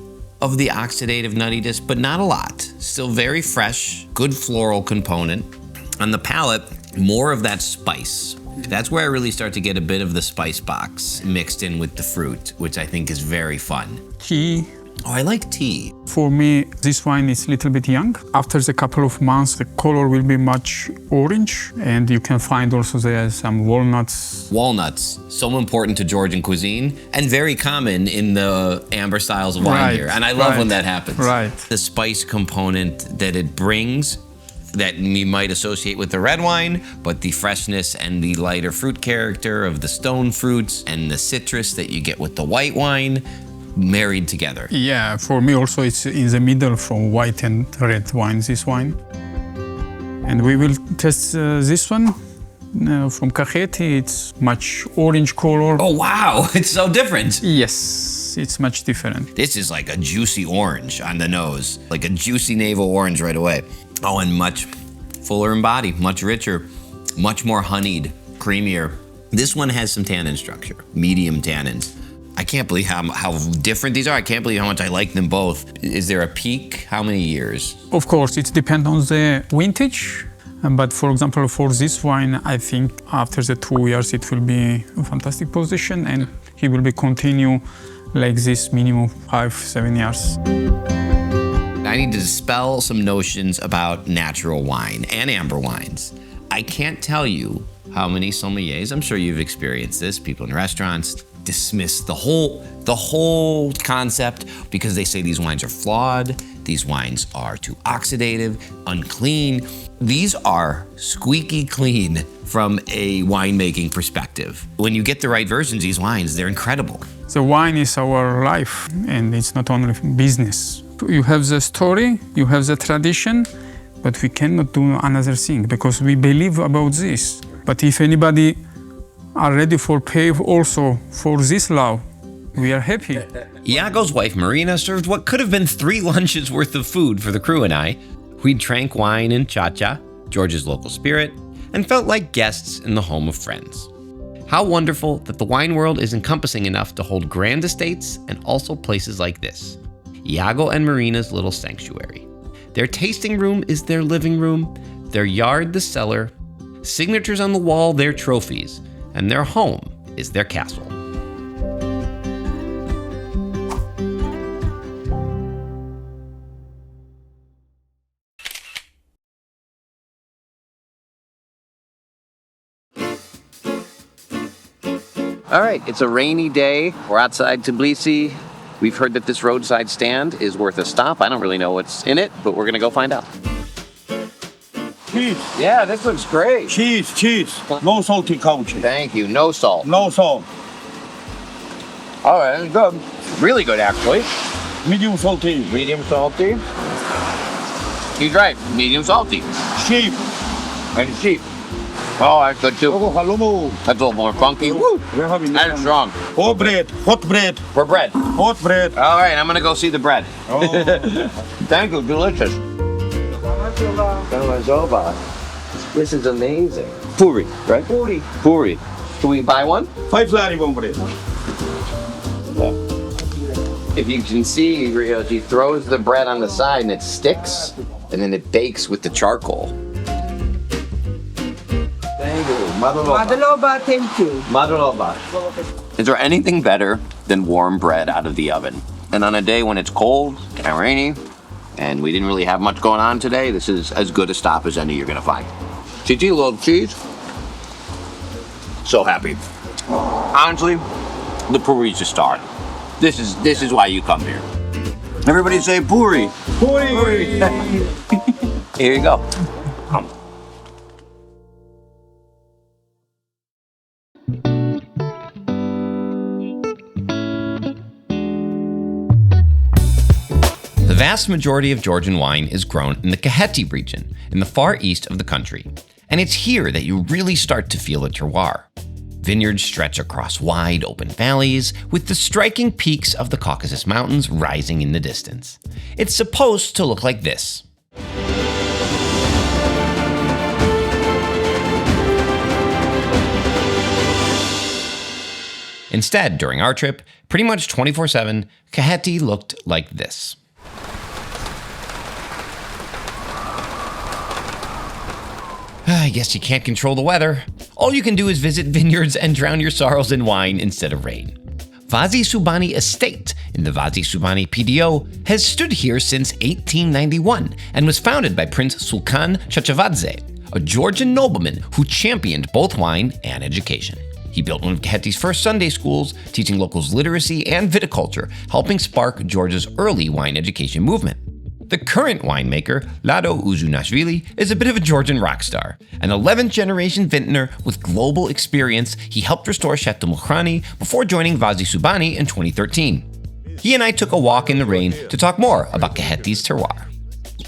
of the oxidative nuttiness, but not a lot. Still very fresh, good floral component. On the palate, more of that spice. That's where I really start to get a bit of the spice box mixed in with the fruit, which I think is very fun. Tea. Oh, I like tea. For me, this wine is a little bit young. After the couple of months, the color will be much orange, and you can find also there some walnuts. Walnuts, so important to Georgian cuisine, and very common in the amber styles of wine here. And I love when that happens. Right. The spice component that it brings that you might associate with the red wine, but the freshness and the lighter fruit character of the stone fruits and the citrus that you get with the white wine, married together. Yeah, for me also it's in the middle from white and red wine, this wine. And we will test this one from Kakheti. It's much orange color. Oh wow, it's so different. Yes, it's much different. This is like a juicy orange on the nose, like a juicy navel orange right away. Oh, and much fuller in body, much richer, much more honeyed, creamier. This one has some tannin structure, medium tannins. I can't believe how different these are. I can't believe how much I like them both. Is there a peak? How many years? Of course, it depends on the vintage. But for example, for this wine, I think after the 2 years, it will be a fantastic position and he will be continue like this minimum 5-7 years. I need to dispel some notions about natural wine and amber wines. I can't tell you how many sommeliers, I'm sure you've experienced this, people in restaurants, dismiss the whole concept because they say these wines are flawed, these wines are too oxidative, unclean. These are squeaky clean from a winemaking perspective. When you get the right versions, these wines, they're incredible. The wine is our life and it's not only business. You have the story, you have the tradition, but we cannot do another thing because we believe about this. But if anybody are ready for pay also for this love, we are happy. Iago's wife Marina served what could have been 3 lunches worth of food for the crew and I. We drank wine in Chacha, Georgia's local spirit, and felt like guests in the home of friends. How wonderful that the wine world is encompassing enough to hold grand estates and also places like this, Iago and Marina's little sanctuary. Their tasting room is their living room, their yard the cellar, signatures on the wall their trophies, and their home is their castle. All right, it's a rainy day. We're outside Tbilisi. We've heard that this roadside stand is worth a stop. I don't really know what's in it, but we're gonna go find out. Cheese. Yeah, this looks great. Cheese. No salty culture. Thank you, no salt. No salt. All right, that's good. Really good, actually. Medium salty. Medium salty. He's right, medium salty. Cheap. And cheap. Oh, that's good too. That's a little more funky. Woo! That's strong. Hot bread. For bread. Hot bread. All right, I'm gonna go see the bread. Oh. Thank you, delicious. This is amazing. Puri, right? Puri. Can we buy one? 5 lari one bread. If you can see, she throws the bread on the side and it sticks, and then it bakes with the charcoal. Thank you. Madaloba, thank you. Madaloba. Is there anything better than warm bread out of the oven? And on a day when it's cold and rainy, and we didn't really have much going on today, this is as good a stop as any you're gonna find. GG, little cheese. So happy. Honestly, the Puri's a star. This is why you come here. Everybody say Puri. Puri. Here you go. Come. The vast majority of Georgian wine is grown in the Kakheti region, in the far east of the country. And it's here that you really start to feel the terroir. Vineyards stretch across wide open valleys, with the striking peaks of the Caucasus Mountains rising in the distance. It's supposed to look like this. Instead, during our trip, pretty much 24/7, Kakheti looked like this. I guess you can't control the weather. All you can do is visit vineyards and drown your sorrows in wine instead of rain. Vazisubani Estate in the Vazisubani PDO has stood here since 1891 and was founded by Prince Sultan Chachvadze, a Georgian nobleman who championed both wine and education. He built one of Kakheti's first Sunday schools, teaching locals literacy and viticulture, helping spark Georgia's early wine education movement. The current winemaker, Lado Udonashvili, is a bit of a Georgian rock star. An 11th generation vintner with global experience, he helped restore Chateau Mukhrani before joining Vazisubani in 2013. He and I took a walk in the rain to talk more about Kakheti's terroir.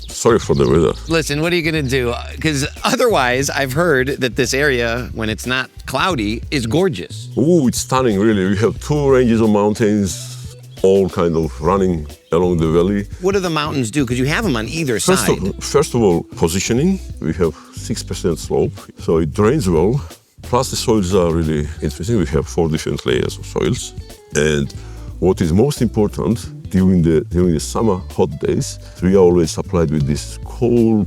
Sorry for the weather. Listen, what are you going to do? Because otherwise, I've heard that this area, when it's not cloudy, is gorgeous. Oh, it's stunning, really. We have two ranges of mountains, all kind of running along the valley. What do the mountains do? Because you have them on either side. First of all, positioning. We have 6% slope, so it drains well. Plus the soils are really interesting. We have 4 different layers of soils. And what is most important, during the summer hot days, we are always supplied with this cool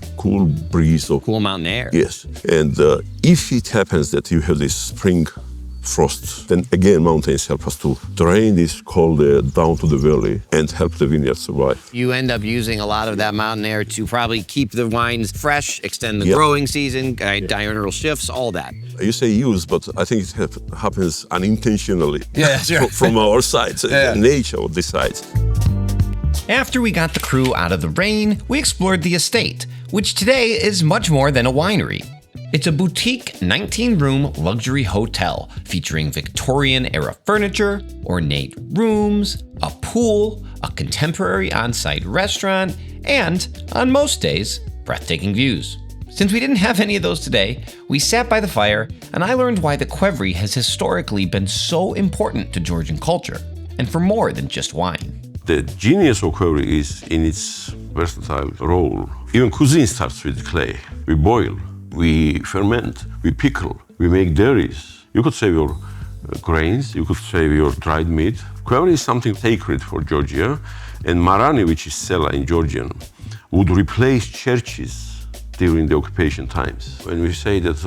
breeze of cool mountain air. Yes. And if it happens that you have this spring frost, then again mountains help us to drain this cold air down to the valley and help the vineyard survive. You end up using a lot of that mountain air to probably keep the wines fresh, extend the growing season, diurnal shifts, all that. You say use, but I think it happens unintentionally. Yeah, that's right. From our side, nature decides. After we got the crew out of the rain, we explored the estate, which today is much more than a winery. It's a boutique 19-room luxury hotel featuring Victorian-era furniture, ornate rooms, a pool, a contemporary on-site restaurant, and, on most days, breathtaking views. Since we didn't have any of those today, we sat by the fire and I learned why the qvevri has historically been so important to Georgian culture, and for more than just wine. The genius of qvevri is in its versatile role. Even cuisine starts with clay. We boil, we ferment, we pickle, we make dairies. You could save your grains, you could save your dried meat. Qvevri is something sacred for Georgia, and marani, which is sela in Georgian, would replace churches during the occupation times. When we say that,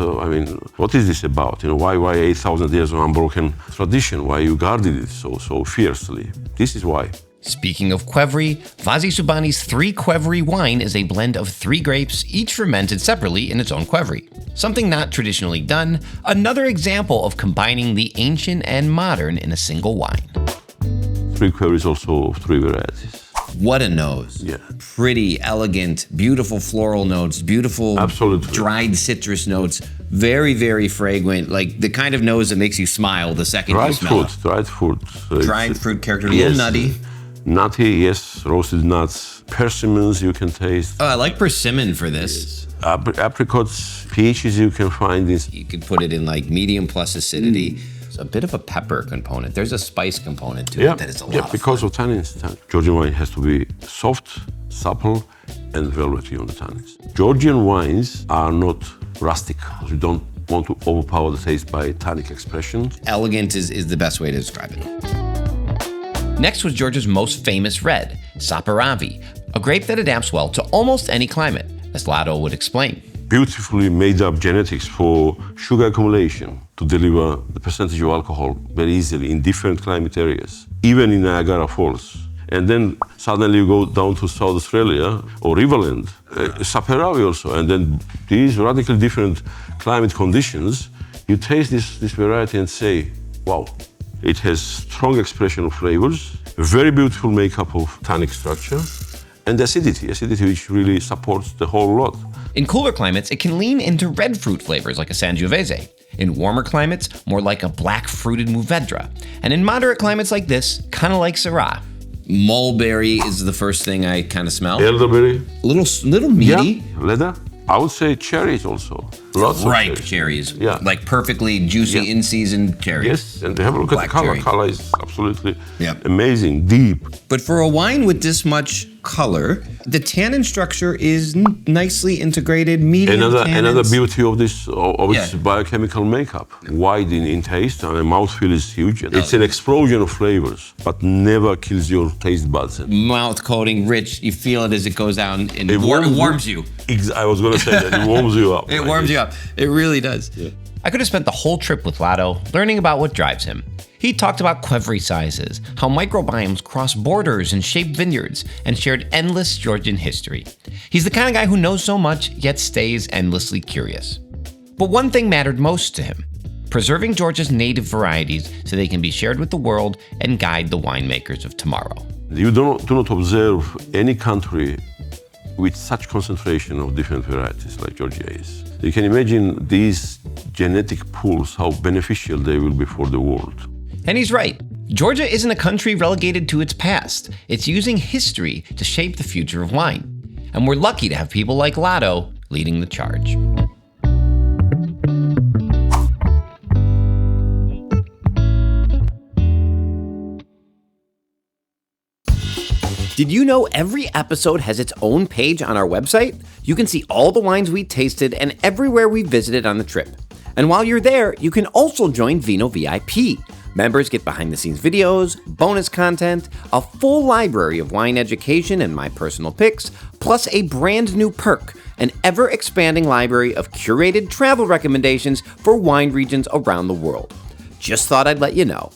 what is this about? Why 8,000 years of unbroken tradition? Why you guarded it so fiercely? This is why. Speaking of qvevri, Vazisubani's 3 qvevri wine is a blend of 3 grapes, each fermented separately in its own qvevri. Something not traditionally done, another example of combining the ancient and modern in a single wine. 3 qvevris also 3 varieties. What a nose. Yeah. Pretty, elegant, beautiful floral notes, beautiful dried citrus notes, very, very fragrant, like the kind of nose that makes you smile the second you smell it. Dried fruit. Dried fruit character, a little nutty. Nutty, yes, roasted nuts, persimmons you can taste. Oh, I like persimmon for this. Apricots, peaches you can find this. You could put it in like medium plus acidity. It's a bit of a pepper component. There's a spice component to it that is a lot. Yeah, because of tannins. Georgian wine has to be soft, supple, and velvety on the tannins. Georgian wines are not rustic. You don't want to overpower the taste by tannic expression. Elegant is the best way to describe it. Next was Georgia's most famous red, Saperavi, a grape that adapts well to almost any climate, as Lado would explain. Beautifully made up genetics for sugar accumulation to deliver the percentage of alcohol very easily in different climate areas, even in Niagara Falls. And then suddenly you go down to South Australia or Riverland, Saperavi also, and then these radically different climate conditions, you taste this variety and say, wow, it has strong expression of flavors, Very beautiful makeup of tannic structure. And acidity which really supports the whole lot. In cooler climates, it can lean into red fruit flavors like a Sangiovese. In warmer climates, more like a black fruited Mourvedre. And in moderate climates like this, kind of like Syrah. Mulberry is the first thing I kind of smell. Elderberry. Little meaty. Yeah, leather. I would say cherries also. Lots ripe of cherries. Yeah. Like perfectly juicy in-season cherries. Yes, and have a look at the color. Black cherry. Color is absolutely Yep. amazing, deep. But for a wine with this much color, the tannin structure is nicely integrated, medium Another tannins. beauty of this its Yeah. biochemical makeup. Wide in taste, and the mouthfeel is huge. It's an explosion of flavors, but never kills your taste buds. Mouth coating, rich. You feel it as it goes down and It warms you. I was going to say that. It warms you up. It warms you up. It really does. Yeah. I could have spent the whole trip with Lado learning about what drives him. He talked about qvevri sizes, how microbiomes cross borders and shape vineyards, and shared endless Georgian history. He's the kind of guy who knows so much, yet stays endlessly curious. But one thing mattered most to him: preserving Georgia's native varieties so they can be shared with the world and guide the winemakers of tomorrow. You do not observe any country with such concentration of different varieties like Georgia is. You can imagine these genetic pools, how beneficial they will be for the world. And he's right. Georgia isn't a country relegated to its past. It's using history to shape the future of wine. And we're lucky to have people like Lado leading the charge. Did you know every episode has its own page on our website? You can see all the wines we tasted and everywhere we visited on the trip. And while you're there, you can also join Vino VIP. Members get behind-the-scenes videos, bonus content, a full library of wine education and my personal picks, plus a brand new perk, an ever-expanding library of curated travel recommendations for wine regions around the world. Just thought I'd let you know.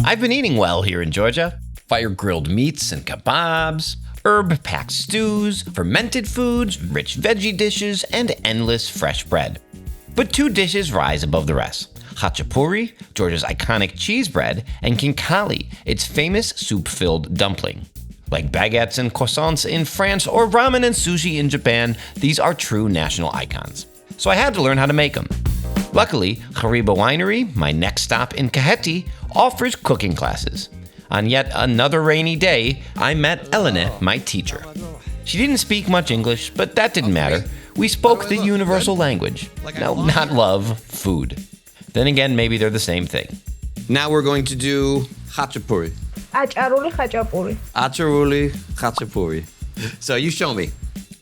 I've been eating well here in Georgia. Fire-grilled meats and kebabs, herb-packed stews, fermented foods, rich veggie dishes, and endless fresh bread. But two dishes rise above the rest: Khachapuri, Georgia's iconic cheese bread, and Kindzmarauli, its famous soup-filled dumpling. Like baguettes and croissants in France or ramen and sushi in Japan, these are true national icons. So I had to learn how to make them. Luckily, Khareba Winery, my next stop in Kakheti, offers cooking classes. On yet another rainy day, I met Elena, my teacher. She didn't speak much English, but that didn't matter. We spoke the universal language. No, not love, food. Then again, maybe they're the same thing. Now we're going to do Khachapuri. Acharuli Khachapuri. Acharuli Khachapuri. So you show me.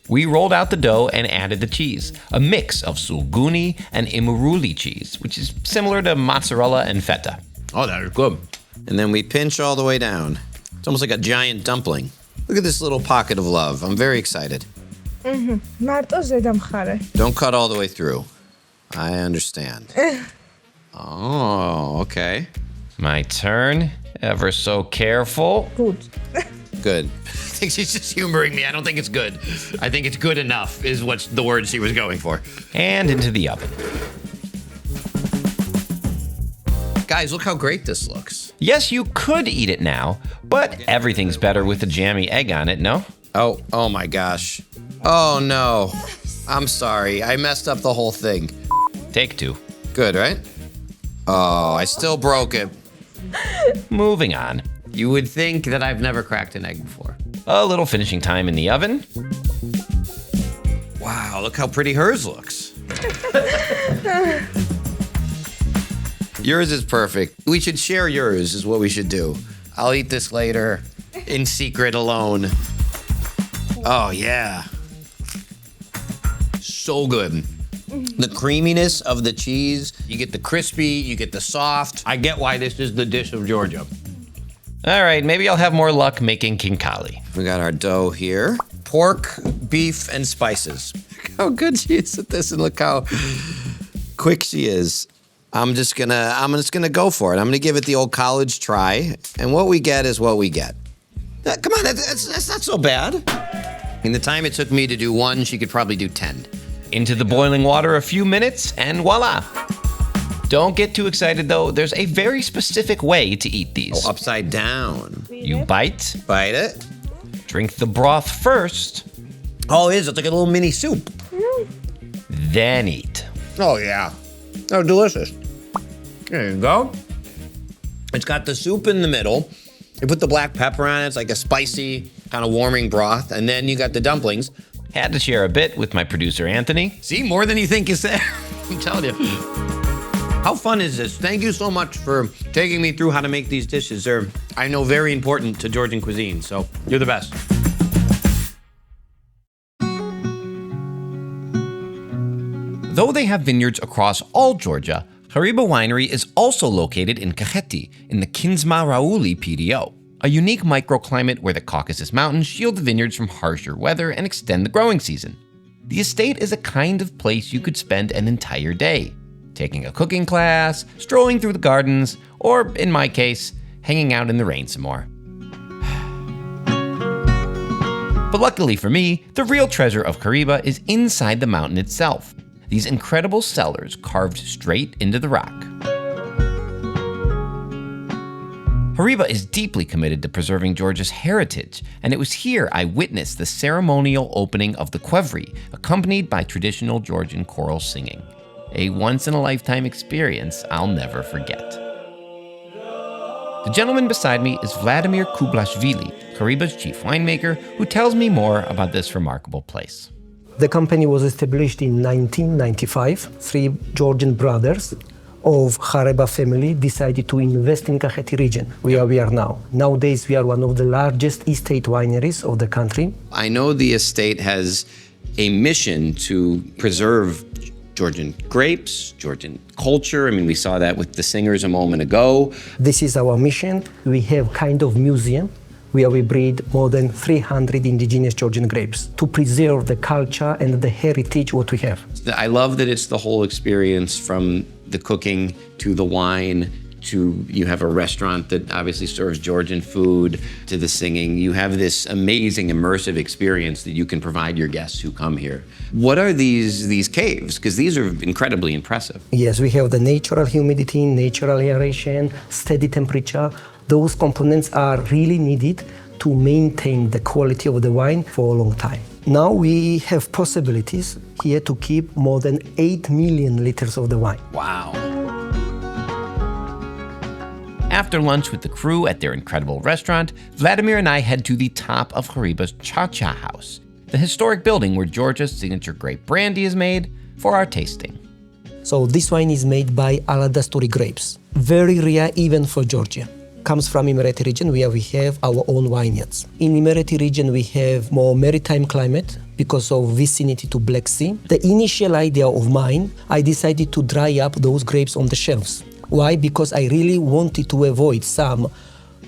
We rolled out the dough and added the cheese, a mix of sulguni and imuruli cheese, which is similar to mozzarella and feta. Oh, that is good. And then we pinch all the way down. It's almost like a giant dumpling. Look at this little pocket of love. I'm very excited. Marto zeda მხარე. Don't cut all the way through. I understand. Oh, okay. My turn. Ever so careful. Good. Good. I think she's just humoring me. I don't think it's good. I think it's good enough is what the word she was going for. And into the oven. Guys, look how great this looks. Yes, you could eat it now, but everything's better with a jammy egg on it, no? Oh my gosh. Oh no. I'm sorry. I messed up the whole thing. Take two. Good, right? Oh, I still broke it. Moving on. You would think that I've never cracked an egg before. A little finishing time in the oven. Wow, look how pretty hers looks. Yours is perfect. We should share yours is what we should do. I'll eat this later in secret alone. Oh yeah. So good. The creaminess of the cheese, you get the crispy, you get the soft. I get why this is the dish of Georgia. All right, maybe I'll have more luck making Kindzmarauli. We got our dough here. Pork, beef, and spices. Look how good she is at this, and look how quick she is. I'm just gonna go for it. I'm gonna give it the old college try, and what we get is what we get. Come on, that's not so bad. In the time it took me to do one, she could probably do 10. Into the boiling water a few minutes, and voila. Don't get too excited though, there's a very specific way to eat these. Oh, upside down. You bite, it. drink the broth first. Oh, it is. It's like a little mini soup. Then eat. Oh, yeah. Oh, delicious. There you go. It's got the soup in the middle. You put the black pepper on it. It's like a spicy, kind of warming broth. And then you got the dumplings. Had to share a bit with my producer, Anthony. See, more than you think is there. I'm telling you. How fun is this? Thank you so much for taking me through how to make these dishes. They're, I know, very important to Georgian cuisine, so you're the best. Though they have vineyards across all Georgia, Khareba Winery is also located in Kakheti in the Kindzmarauli PDO, a unique microclimate where the Caucasus Mountains shield the vineyards from harsher weather and extend the growing season. The estate is a kind of place you could spend an entire day, taking a cooking class, strolling through the gardens, or, in my case, hanging out in the rain some more. But luckily for me, the real treasure of Khareba is inside the mountain itself. These incredible cellars carved straight into the rock. Khareba is deeply committed to preserving Georgia's heritage, and it was here I witnessed the ceremonial opening of the qvevri, accompanied by traditional Georgian choral singing. A once-in-a-lifetime experience I'll never forget. The gentleman beside me is Vladimir Kublashvili, Khareba's chief winemaker, who tells me more about this remarkable place. The company was established in 1995. Three Georgian brothers of Khareba family decided to invest in Kakheti region, where we are now. Nowadays, we are one of the largest estate wineries of the country. I know the estate has a mission to preserve Georgian grapes, Georgian culture. I mean, we saw that with the singers a moment ago. This is our mission. We have kind of museum where we breed more than 300 indigenous Georgian grapes to preserve the culture and the heritage what we have. I love that it's the whole experience from the cooking to the wine to you have a restaurant that obviously serves Georgian food to the singing. You have this amazing immersive experience that you can provide your guests who come here. What are these caves? Because these are incredibly impressive. Yes, we have the natural humidity, natural aeration, steady temperature. Those components are really needed to maintain the quality of the wine for a long time. Now we have possibilities here to keep more than 8 million liters of the wine. Wow. After lunch with the crew at their incredible restaurant, Vladimir and I head to the top of Khareba's Cha-Cha House, the historic building where Georgia's signature grape brandy is made, for our tasting. So this wine is made by Aldasturi grapes, very rare even for Georgia. Comes from Imereti region where we have our own vineyards. In Imereti region we have more maritime climate because of vicinity to Black Sea. The initial idea of mine, I decided to dry up those grapes on the shelves. Why? Because I really wanted to avoid some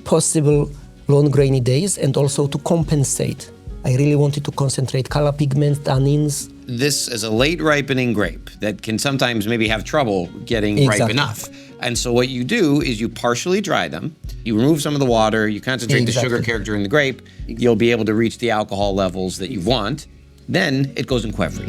possible long rainy days and also to compensate. I really wanted to concentrate color pigments, tannins. This is a late ripening grape that can sometimes maybe have trouble getting ripe enough. And so what you do is you partially dry them, you remove some of the water, you concentrate the sugar character in the grape, you'll be able to reach the alcohol levels that you want, then it goes in qvevri.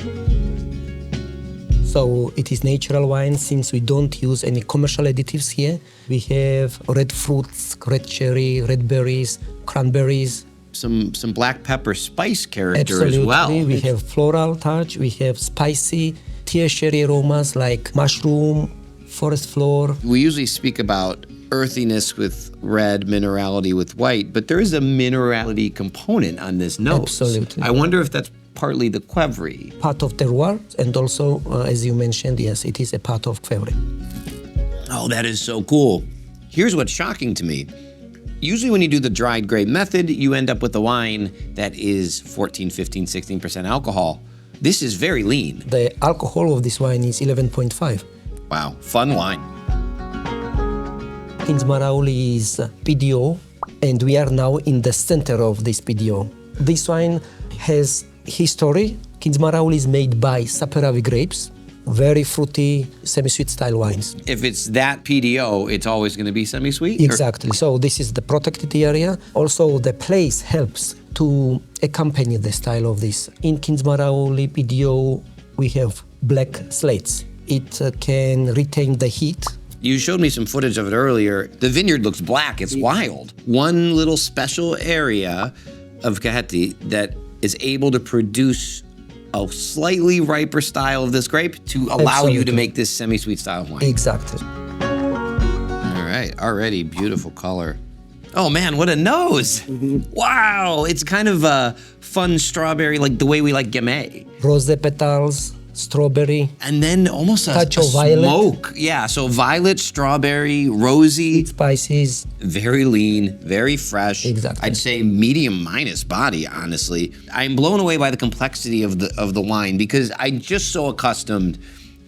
So it is natural wine since we don't use any commercial additives here. We have red fruits, red cherry, red berries, cranberries. Some black pepper spice character Absolutely. as well. We have floral touch, we have spicy, tertiary aromas like mushroom, forest floor. We usually speak about earthiness with red, minerality with white, but there is a minerality component on this nose. Absolutely. I wonder if that's partly the qvevri. Part of terroir, and also, as you mentioned, yes, it is a part of qvevri. Oh, that is so cool. Here's what's shocking to me. Usually when you do the dried grape method, you end up with a wine that is 14, 15, 16% alcohol. This is very lean. The alcohol of this wine is 11.5. Wow, fun wine. Kindzmarauli is PDO, and we are now in the center of this PDO. This wine has history. Kindzmarauli is made by Saperavi grapes, very fruity, semi-sweet style wines. If it's that PDO, it's always going to be semi-sweet? Exactly. So this is the protected area. Also, the place helps to accompany the style of this. In Kindzmarauli PDO, we have black slates. It can retain the heat. You showed me some footage of it earlier. The vineyard looks black, it's wild. One little special area of Kakheti that is able to produce a slightly riper style of this grape to allow you to make this semi-sweet style of wine. Exactly. All right, already beautiful color. Oh man, what a nose! Wow, it's kind of a fun strawberry, like the way we like Gamay. Rose petals, strawberry. And then almost a touch of violet. Smoke. Yeah, so violet, strawberry, rosy. Spices. Very lean, very fresh. Exactly. I'd say medium minus body, honestly. I'm blown away by the complexity of the wine because I'm just so accustomed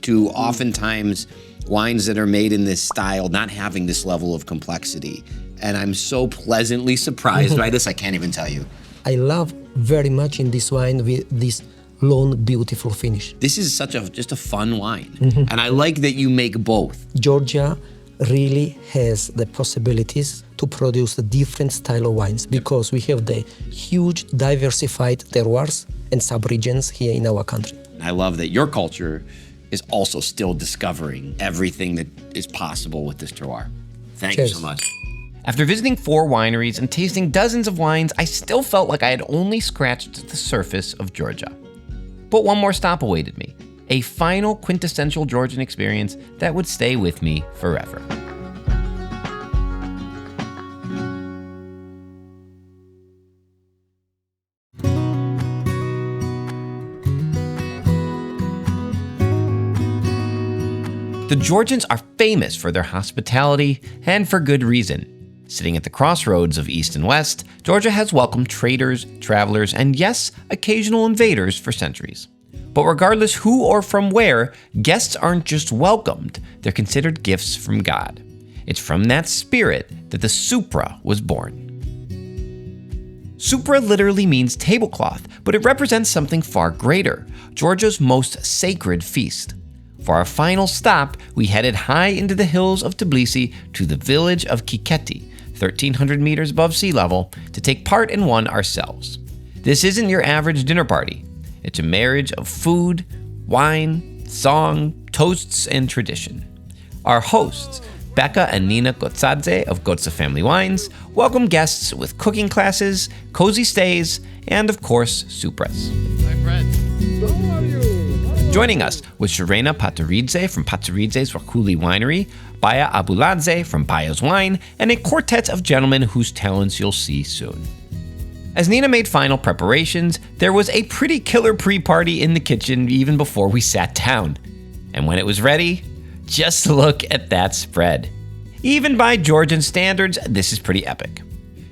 to oftentimes wines that are made in this style not having this level of complexity. And I'm so pleasantly surprised by this, I can't even tell you. I love very much in this wine with this long, beautiful finish. This is just a fun wine. And I like that you make both. Georgia really has the possibilities to produce a different style of wines because we have the huge diversified terroirs and sub-regions here in our country. I love that your culture is also still discovering everything that is possible with this terroir. Thank you so much. After visiting 4 wineries and tasting dozens of wines, I still felt like I had only scratched the surface of Georgia. But one more stop awaited me, a final quintessential Georgian experience that would stay with me forever. The Georgians are famous for their hospitality, and for good reason. Sitting at the crossroads of East and West, Georgia has welcomed traders, travelers, and yes, occasional invaders for centuries. But regardless who or from where, guests aren't just welcomed, they're considered gifts from God. It's from that spirit that the Supra was born. Supra literally means tablecloth, but it represents something far greater, Georgia's most sacred feast. For our final stop, we headed high into the hills of Tbilisi to the village of Kakheti, 1,300 meters above sea level, to take part in one ourselves. This isn't your average dinner party. It's a marriage of food, wine, song, toasts, and tradition. Our hosts, Beka and Nina Gotsadze of Gotsa Family Wines, welcome guests with cooking classes, cozy stays, and of course, Supras. My friend. How are you? Joining us was Shorena Pataridze from Pataridze's Rachuli Winery, Baya Abuladze from Baya's Wine, and a quartet of gentlemen whose talents you'll see soon. As Nina made final preparations, there was a pretty killer pre-party in the kitchen even before we sat down. And when it was ready, just look at that spread. Even by Georgian standards, this is pretty epic.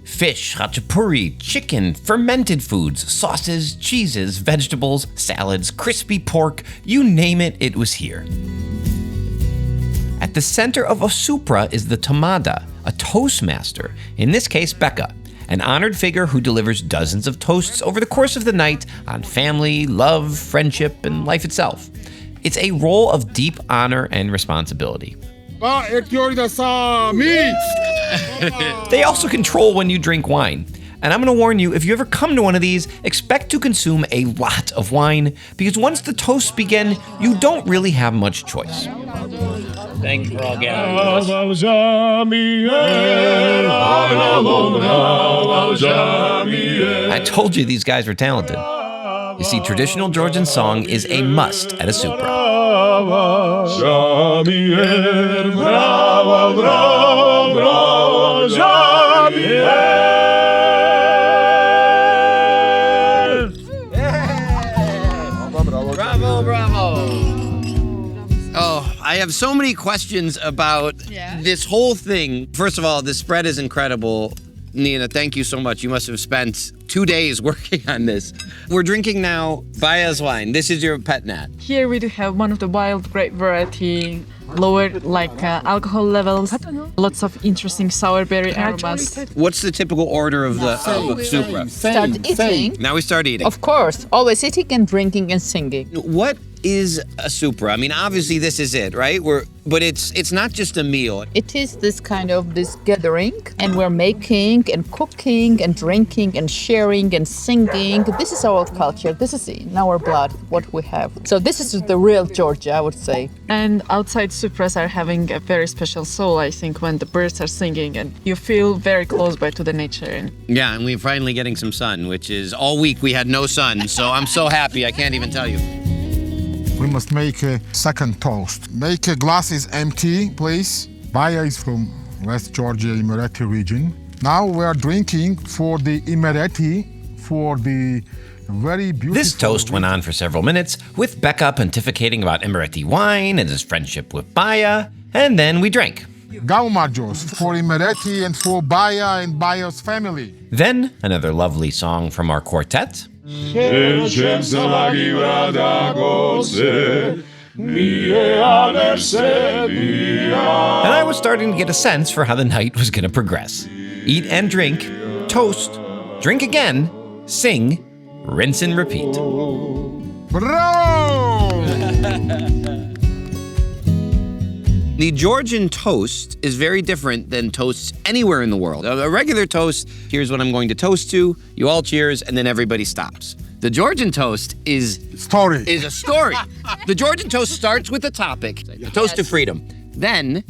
Fish, Khachapuri, chicken, fermented foods, sauces, cheeses, vegetables, salads, crispy pork, you name it, it was here. At the center of a Supra is the Tamada, a toastmaster, in this case Beka, an honored figure who delivers dozens of toasts over the course of the night on family, love, friendship, and life itself. It's a role of deep honor and responsibility. They also control when you drink wine. And I'm going to warn you, if you ever come to one of these, expect to consume a lot of wine, because once the toasts begin, you don't really have much choice. Thank you for all gathering. I told you these guys were talented. You see, traditional Georgian song is a must at a Supra. Bravo, bravo. Oh, I have so many questions about this whole thing. First of all, the spread is incredible. Nina, thank you so much. You must have spent 2 days working on this. We're drinking now Baya's wine. This is your pet nat. Here we do have one of the wild grape variety, lower alcohol levels, lots of interesting sour berry aromas. What's the typical order of the Supra? Start eating. Now we start eating. Of course, always eating and drinking and singing. What is a Supra? I mean, obviously this is it, right? But it's not just a meal. It is this kind of this gathering, and we're making and cooking and drinking and sharing and singing. This is our culture. This is in our blood, what we have. So this is the real Georgia, I would say. And outside Supras are having a very special soul, I think, when the birds are singing and you feel very close by to the nature. Yeah, and we're finally getting some sun, which is all week we had no sun. So I'm so happy, I can't even tell you. We must make a second toast. Make a glasses empty, please. Baya is from West Georgia, Imereti region. Now we are drinking for the Imereti, for the very beautiful... This toast went on for several minutes, with Beka pontificating about Imereti wine and his friendship with Baya, and then we drank. Gaumajos for Imereti and for Baya and Baya's family. Then another lovely song from our quartet. And I was starting to get a sense for how the night was going to progress. Eat and drink, toast, drink again, sing, rinse and repeat. The Georgian toast is very different than toasts anywhere in the world. A regular toast, here's what I'm going to toast to, you all cheers, and then everybody stops. The Georgian toast is a story. The Georgian toast starts with a topic, a toast to freedom. Then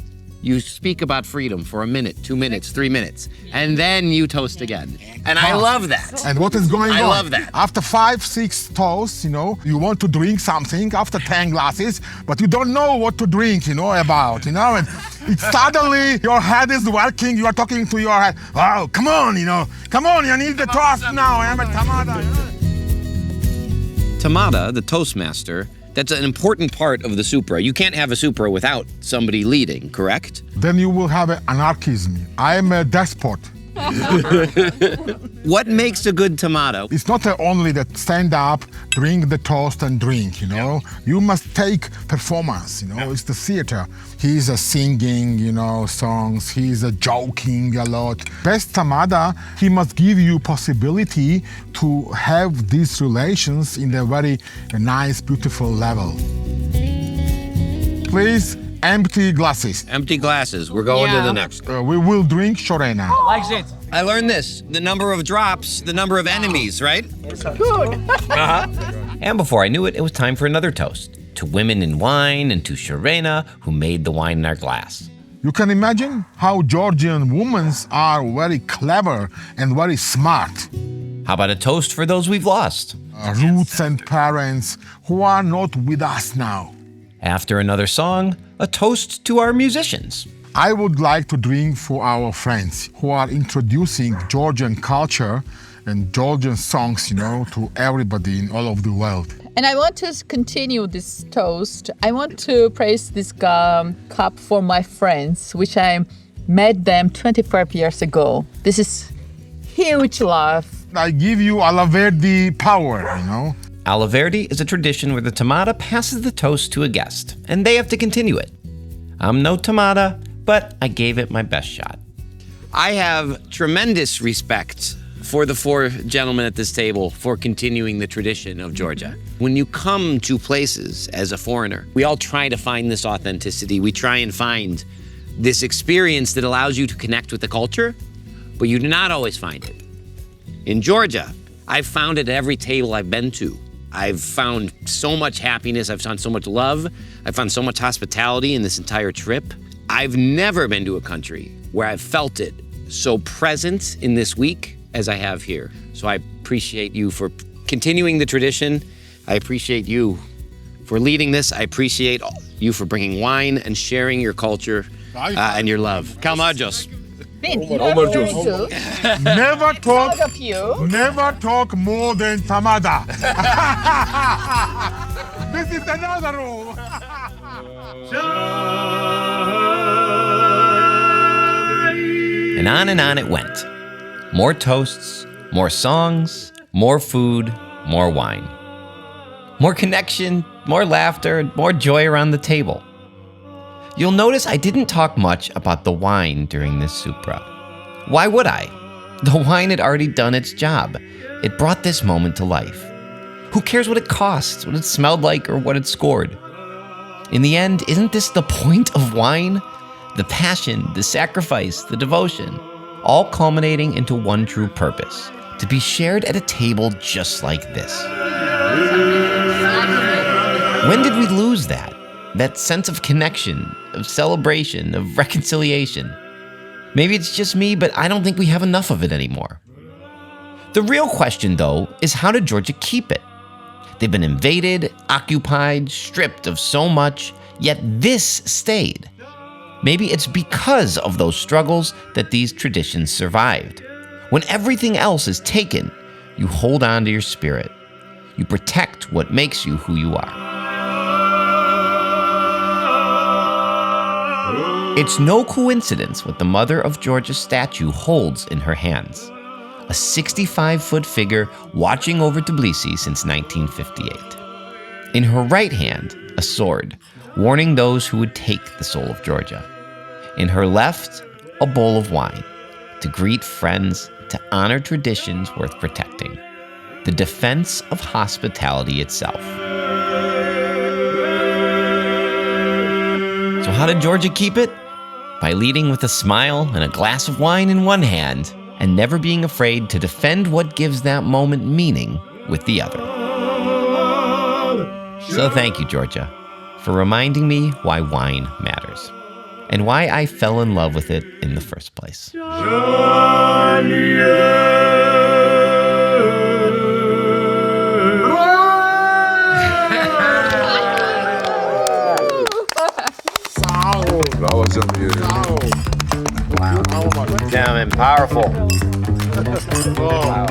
you speak about freedom for a minute, 2 minutes, 3 minutes, and then you toast again. And I love that. And what is going on? I love that. After 5, 6 toasts, you want to drink something after 10 glasses, but you don't know what to drink, about, and it suddenly your head is working, you are talking to your head. Oh, come on, you need the toast now. I am a tamada. Tamada, the toastmaster, that's an important part of the Supra. You can't have a Supra without somebody leading, correct? Then you will have anarchism. I am a despot. What makes a good Tamada? It's not only that stand up, drink the toast and drink, You must take performance, It's the theater. He's singing, songs. He's joking a lot. Best Tamada, he must give you possibility to have these relations in a very nice, beautiful level. Please, empty glasses. Empty glasses. We're going to the next. We will drink Shorena. Like it. I learned this. The number of drops, the number of enemies, right? Good. And before I knew it, it was time for another toast. To women in wine and to Shorena, who made the wine in our glass. You can imagine how Georgian women are very clever and very smart. How about a toast for those we've lost? Roots and parents who are not with us now. After another song, a toast to our musicians. I would like to drink for our friends who are introducing Georgian culture and Georgian songs, to everybody in all of the world. And I want to continue this toast. I want to praise this cup for my friends, which I met them 25 years ago. This is huge love. I give you Alla Verde power, Alla Verde is a tradition where the Tamada passes the toast to a guest, and they have to continue it. I'm no Tamada, but I gave it my best shot. I have tremendous respect for the 4 gentlemen at this table for continuing the tradition of Georgia. When you come to places as a foreigner, we all try to find this authenticity. We try and find this experience that allows you to connect with the culture, but you do not always find it. In Georgia, I've found it at every table I've been to. I've found so much happiness, I've found so much love, I've found so much hospitality in this entire trip. I've never been to a country where I've felt it so present in this week as I have here. So I appreciate you for continuing the tradition. I appreciate you for leading this. I appreciate you for bringing wine and sharing your culture and your love. Kalmajos. Never talk more than Tamada. This is another rule. And on it went. More toasts, more songs, more food, more wine. More connection, more laughter, more joy around the table. You'll notice I didn't talk much about the wine during this Supra. Why would I? The wine had already done its job. It brought this moment to life. Who cares what it costs, what it smelled like, or what it scored? In the end, isn't this the point of wine? The passion, the sacrifice, the devotion, all culminating into one true purpose, to be shared at a table just like this. When did we lose that? That sense of connection, of celebration, of reconciliation? Maybe it's just me, but I don't think we have enough of it anymore. The real question, though, is how did Georgia keep it? They've been invaded, occupied, stripped of so much, yet this stayed. Maybe it's because of those struggles that these traditions survived. When everything else is taken, you hold on to your spirit. You protect what makes you who you are. It's no coincidence what the Mother of Georgia statue holds in her hands. A 65-foot figure watching over Tbilisi since 1958. In her right hand, a sword, warning those who would take the soul of Georgia. In her left, a bowl of wine, to greet friends, to honor traditions worth protecting. The defense of hospitality itself. So how did Georgia keep it? By leading with a smile and a glass of wine in one hand, and never being afraid to defend what gives that moment meaning with the other. So thank you, Georgia, for reminding me why wine matters, and why I fell in love with it in the first place. Damn, powerful. Wow.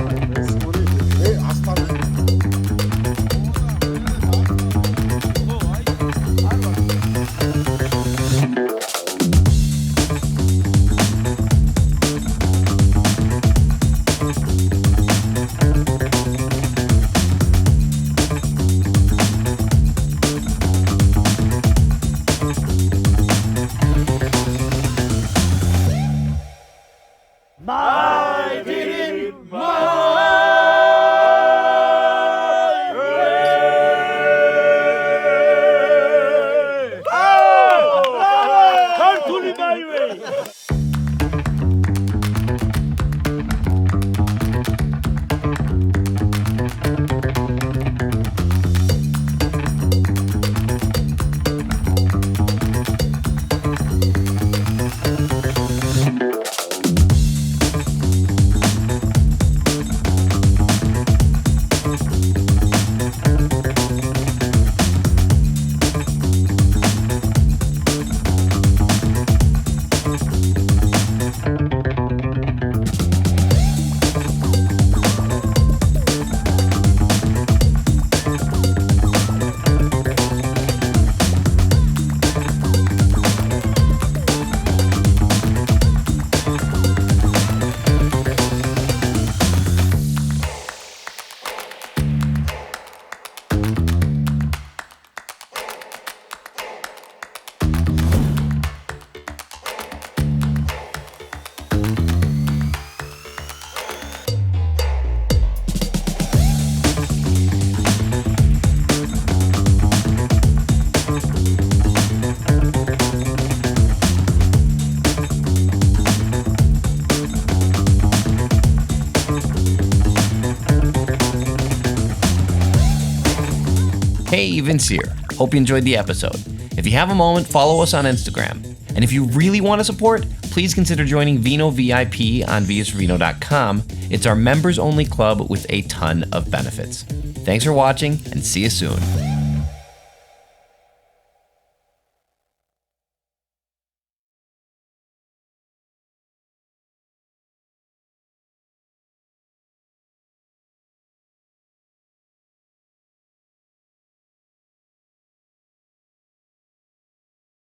Hey, Vince here. Hope you enjoyed the episode. If you have a moment, follow us on Instagram. And if you really want to support, please consider joining Vino VIP on viasvino.com. It's our members-only club with a ton of benefits. Thanks for watching, and see you soon.